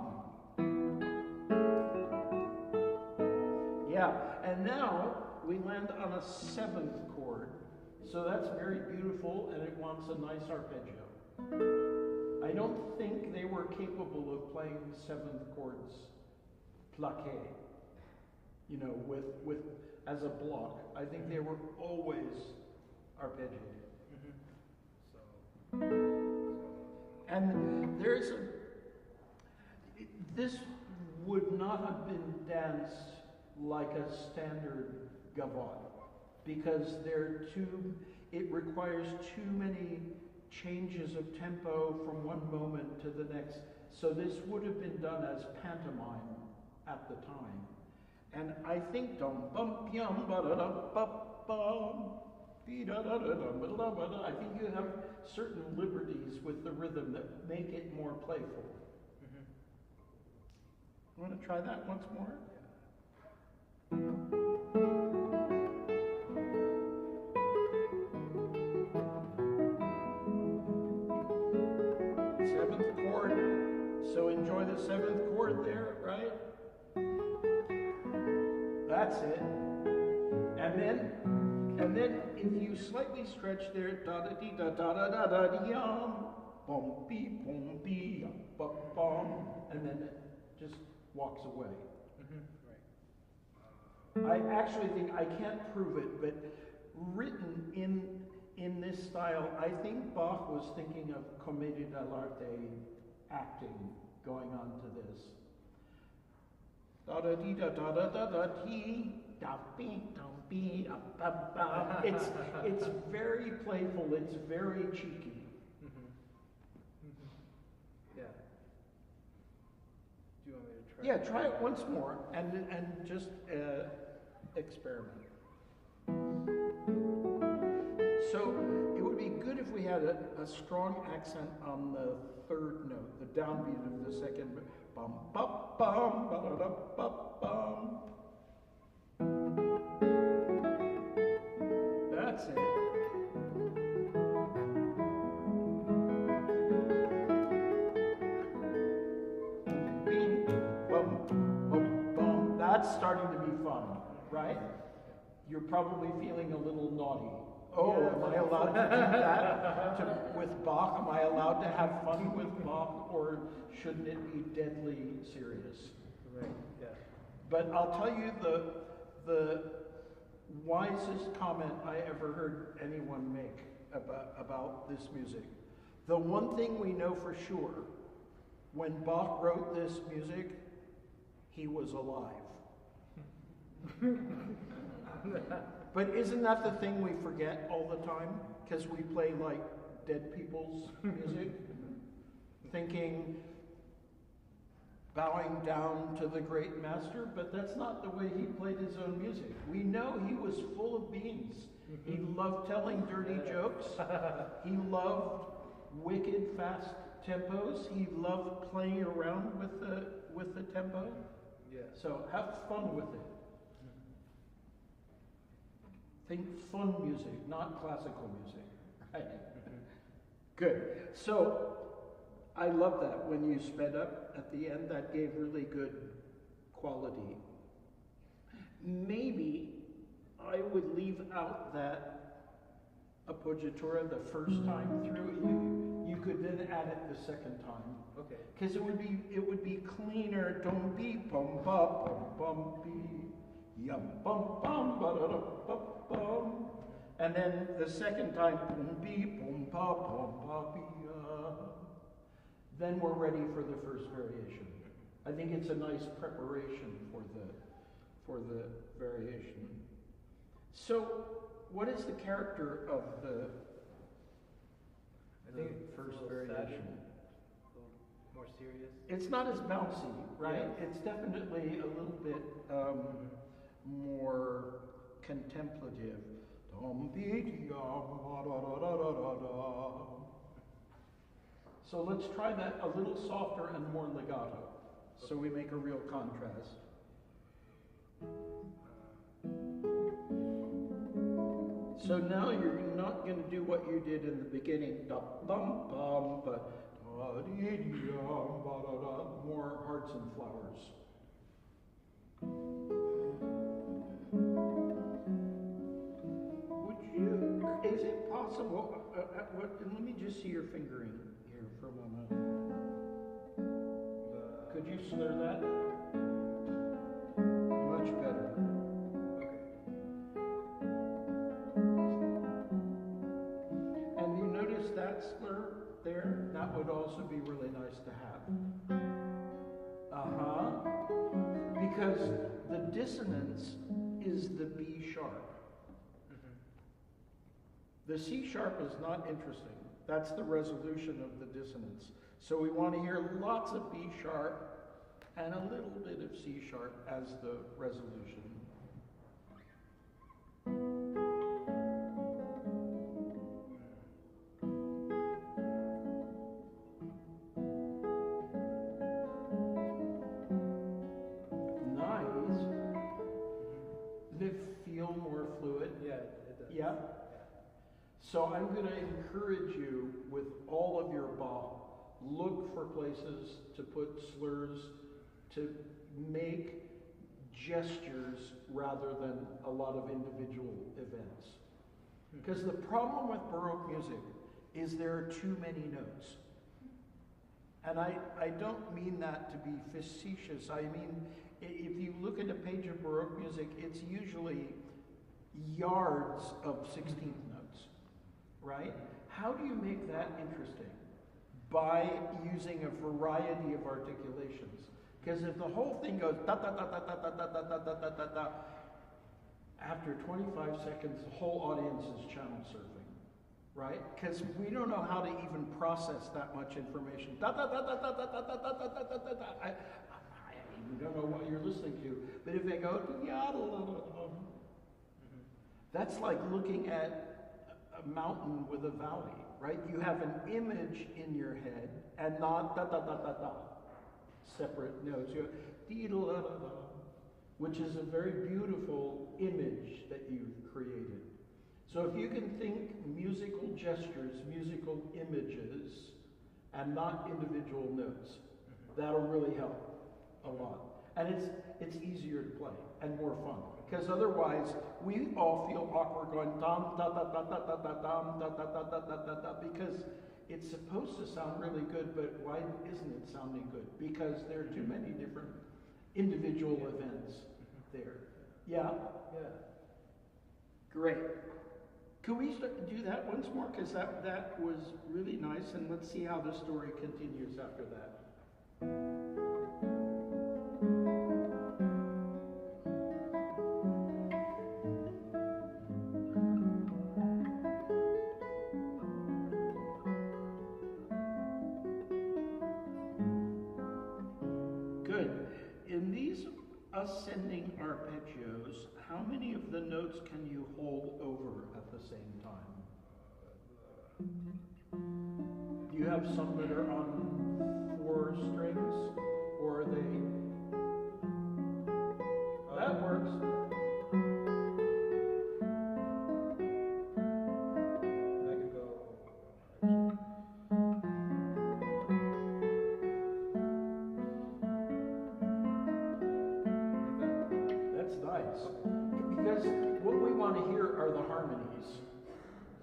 Yeah, and now we land on a 7th chord. So that's very beautiful, and it wants a nice arpeggio. I don't think they were capable of playing 7th chords plaqué, you know, with as a block. I think they were always arpeggiated. And this would not have been danced like a standard gavotte, because it requires too many changes of tempo from one moment to the next. So this would have been done as pantomime at the time. And I think dum bum yum ba da dum bum bum I think you have certain liberties with the rhythm that make it more playful. You want to try that once more? Seventh chord. So enjoy the seventh chord there, right? That's it. And then if you slightly stretch there, da da dee da da da da da dee bum bee bum bum, and then it just walks away. I actually think, I can't prove it, but written in this style, I think Bach was thinking of commedia dell'arte acting going on to this. Da da dee da da da da da dee da bee da bee da ba ba. It's very playful. It's very cheeky. Yeah. Do you want me to try? Yeah, try it once more and just experiment. So it would be good if we had a strong accent on the third note, the downbeat of the second. Bum bum bum ba da da bum bum. That's it. Bing, bum, bum, bum. That's starting to be fun, right? You're probably feeling a little naughty. Oh, am I allowed to do that with Bach? Am I allowed to have fun with Bach, or shouldn't it be deadly serious? Right, yeah. But I'll tell you the wisest comment I ever heard anyone make about this music. The one thing we know for sure, when Bach wrote this music, he was alive. But isn't that the thing we forget all the time? Because we play like dead people's music, thinking, bowing down to the great master, but that's not the way he played his own music. We know he was full of beans. He loved telling dirty jokes. He loved wicked fast tempos. He loved playing around with the tempo. Yeah. So have fun with it. Think fun music, not classical music. Right? Good. So I love that when you sped up at the end, that gave really good quality. Maybe I would leave out that appoggiatura the first time through. You could then add it the second time. Okay. Because it would be cleaner. Don't be bum bum be yum bum bum ba da da bum bum. And then the second time bum be bum ba be then we're ready for the first variation. I think it's a nice preparation for the variation. So, what is the character of the I think it's first a little variation? sadder, a little more serious. It's not as bouncy, right? Yeah. It's definitely a little bit more contemplative. So let's try that a little softer and more legato, so we make a real contrast. So now you're not going to do what you did in the beginning, da-bum-bum, but more hearts and flowers. Is it possible, let me just see your fingering here for a moment. Could you slur that? Much better. Okay. And you notice that slur there? That would also be really nice to have. Because the dissonance is the B sharp. The C sharp is not interesting. That's the resolution of the dissonance. So we want to hear lots of B sharp and a little bit of C sharp as the resolution. going to encourage you with all of your ba. Look for places to put slurs, to make gestures rather than a lot of individual events. Because the problem with Baroque music is there are too many notes. And I don't mean that to be facetious. I mean, if you look at a page of Baroque music, it's usually yards of 16th notes, right? How do you make that interesting? By using a variety of articulations. Because if the whole thing goes da da da da da da da da da da da da da, after 25 seconds, the whole audience is channel surfing, right? Because we don't know how to even process that much information. Da da da da da da da da da da da da da. We don't know what you're listening to. But if they go that's like looking at a mountain with a valley, right? You have an image in your head and not da da da da da. Separate notes. You have which is a very beautiful image that you've created. So if you can think musical gestures, musical images, and not individual notes, that'll really help a lot. And it's easier to play and more fun. Because otherwise, we all feel awkward going dum da da da da da da dum da da da da da da da, because it's supposed to sound really good, but why isn't it sounding good? Because there are too many different individual events there. Yeah? Yeah. Great. Could we do that once more? Because that was really nice, and let's see how the story continues after that. Good. In these ascending arpeggios, how many of the notes can you hold over at the same time? Do you have some that are on 4 strings, or are they? That works. I could go. That's nice. Because what we want to hear are the harmonies.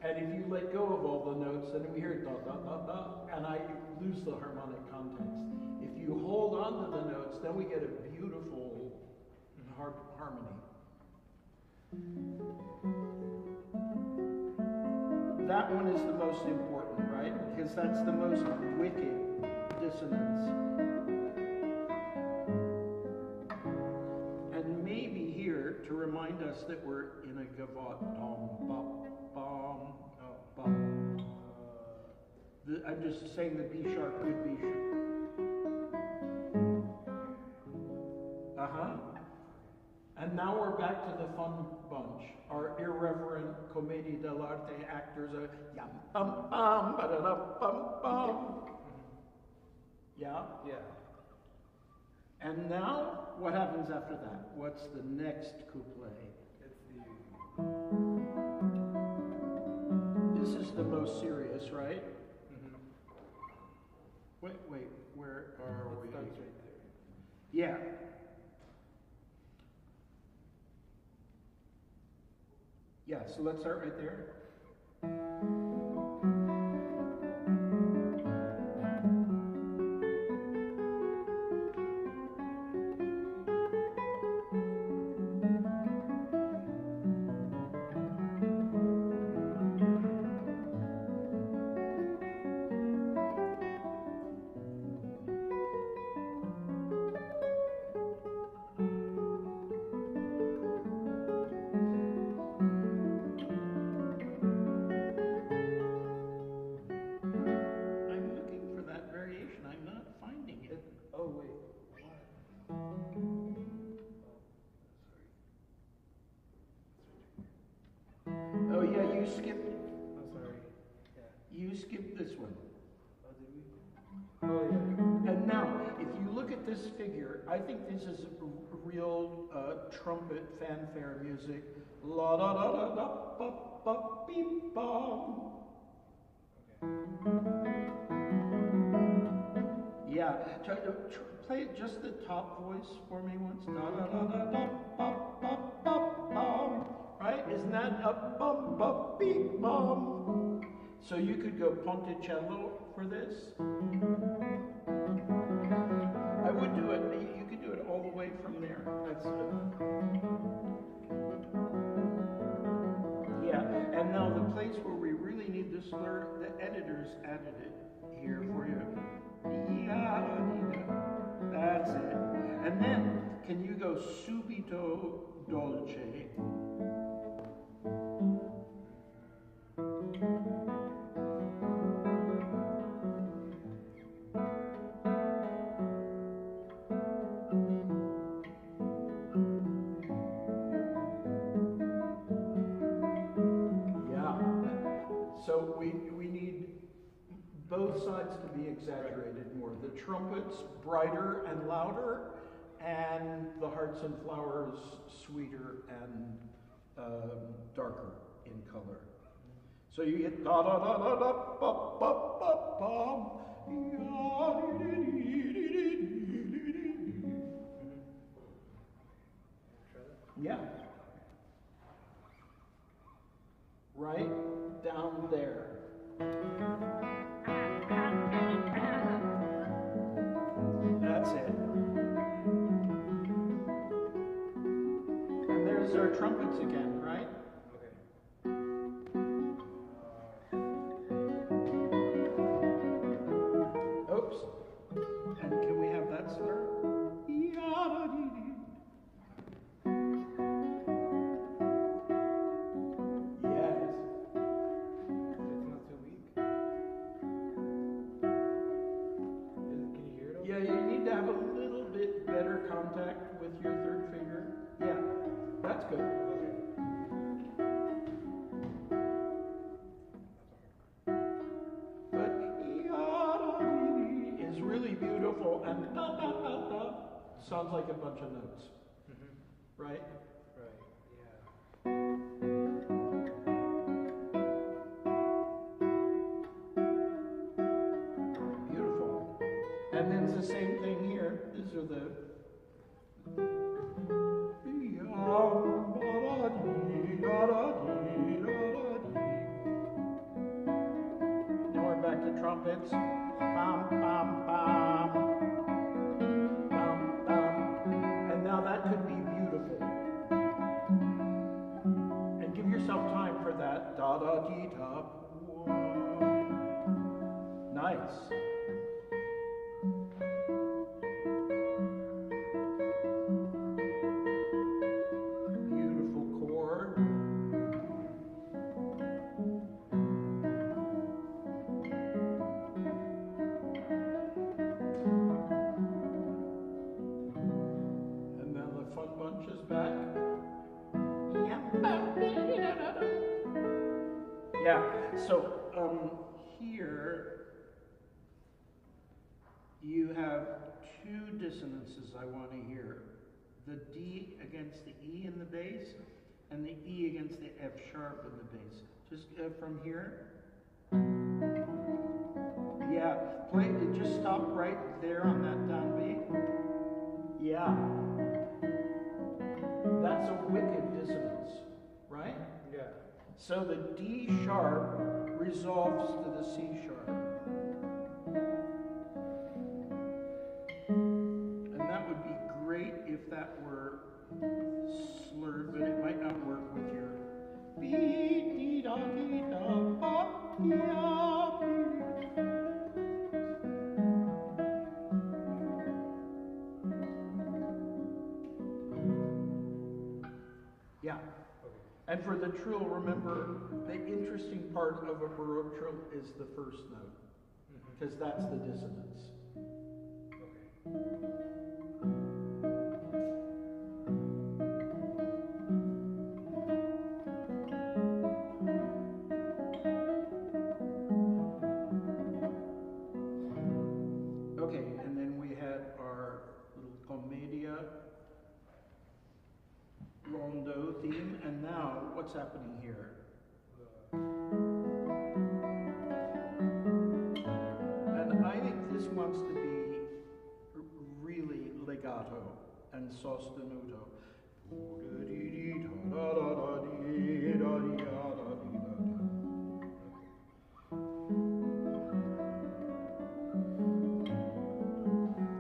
And if you let go of all the notes, then we hear da da da da, and I lose the harmonic context. If you hold on to the notes, then we get a beautiful harmony. That one is the most important, right? Because that's the most wicked dissonance. And maybe here, to remind us that we're in a gavotte, dom, bop, bom, bop. I'm just saying the B sharp could be. And now we're back to the fun bunch. Our irreverent commedia dell'arte actors are yum bum bum ba da da bum bum. Yeah? Yeah. And now, what happens after that? What's the next couplet? It's the. This is the most serious, right? Wait, where are we? Starts right there. Yeah. Yeah, so let's start right there. I'm looking for that variation. I'm not finding it. Oh, wait. Oh yeah, you skipped. I'm sorry. Yeah. You skipped this one. Oh, did we? Oh, yeah. And now, if you look at this figure, I think this is real trumpet fanfare music. La da da da da ba ba beep bum. play it just the top voice for me once. Da da da da da bum bum bum bum. Right? Isn't that a bum bum beep bum? So you could go ponticello for this. I would do it. You could do it all the way from there. That's yeah. And now the place where we really need the slur, the editors added it here for you. Yeah, that's it. And then, can you go subito dolce? Yeah. So we need both sides to be exaggerated more. The trumpets brighter and louder, and the hearts and flowers sweeter and darker in color. So you get da da da da da ba ba ba bum. Yeah. Right down there. That's it. And there's our trumpets again, right? Oops. And can we have that slur? Yes. It's not too weak. Can you hear it? Yeah, you need to have a little bit better contact with your third finger. Yeah, that's good. Okay. But is really beautiful and da da da da sounds like a bunch of notes, right? Right. Yeah. Beautiful. And then it's the same thing here. These are the now we're back to trumpets. Bam, bam, bam. Bam, bam. And now that could be beautiful. And give yourself time for that. Da da dee da. Nice. Beautiful chord. And then the fun bunch is back. Yeah, so here you have two dissonances I want to hear. The D against the E in the bass, and the E against the F sharp in the bass. Just from here. Yeah, play it, just stop right there on that downbeat. Yeah. That's a wicked dissonance, right? Yeah. So the D sharp resolves to the C sharp. And that would be great if that were slurred, but it might not work with your B, D, da, dee, da, ba, ya, yeah. And for the trill, remember, the interesting part of a Baroque trill is the first note, because that's the dissonance. Okay, and then we had our little commedia rondo theme, and now what's happening here? And I think this wants to be and sostenuto.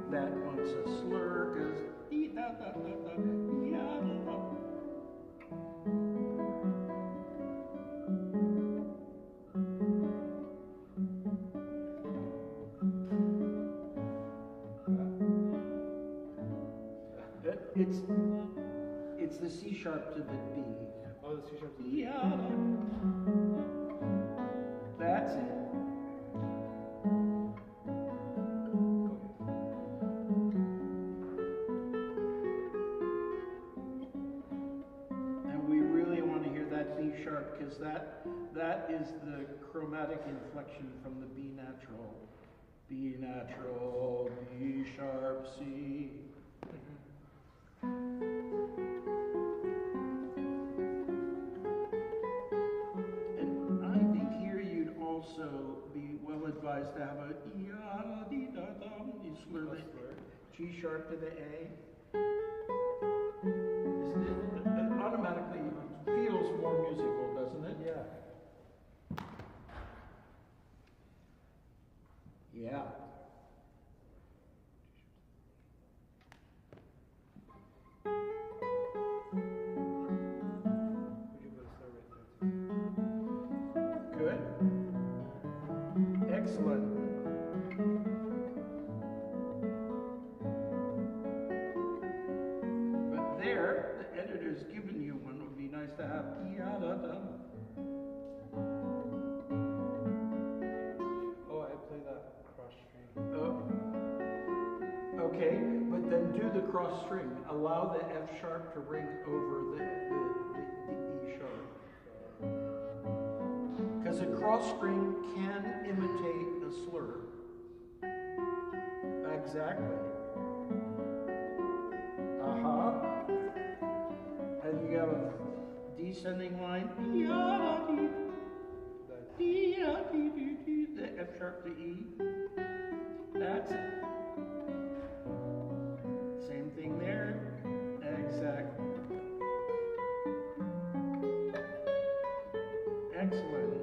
That one's a slur because it's the C sharp to the D. Oh, the C sharp. That's it. And we really want to hear that B sharp because that is the chromatic inflection from the B natural. B natural, B sharp, C. And I think here you'd also be well advised to have a you slur the G sharp to the A. It automatically feels more musical, doesn't it? Yeah. Yeah. Would you put a star right there too? Good. Excellent. But there, the editor's given you one. It would be nice to have. Oh, I play that cross string. Oh. Okay, but then do the cross string. Allow the F sharp to ring over the E sharp. Because a cross string can imitate a slur. Exactly. And you have a descending line. The F sharp to E. That's it. Same thing there. Exactly. Excellent.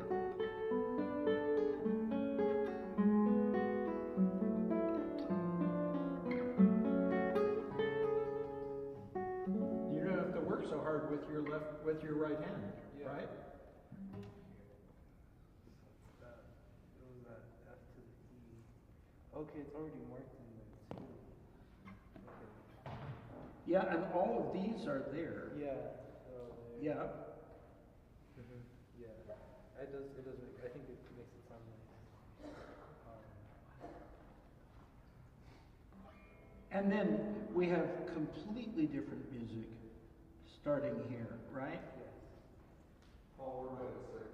You don't have to work so hard with your right hand, Yeah. right? It was that F to the E. Okay, it's already marked in there too. Okay. Yeah, and all of these are there. Yeah. Oh, there. Yeah. Yeah. It does make, I think it makes it sound nice. And then we have completely different music starting here, right? Yes. Paul, we're at 6.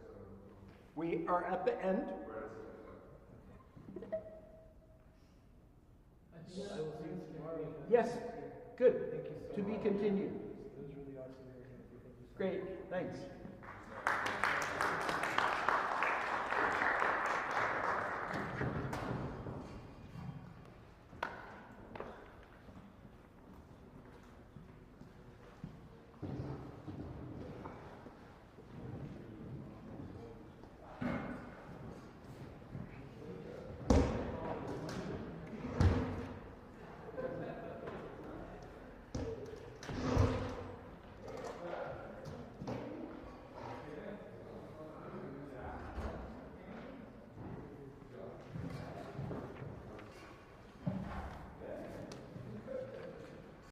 We are at the end. I will see you tomorrow. Yes. Good. Thank you so To be much. continued. It was really awesome hearing you. Thank you so much. Great. Thanks.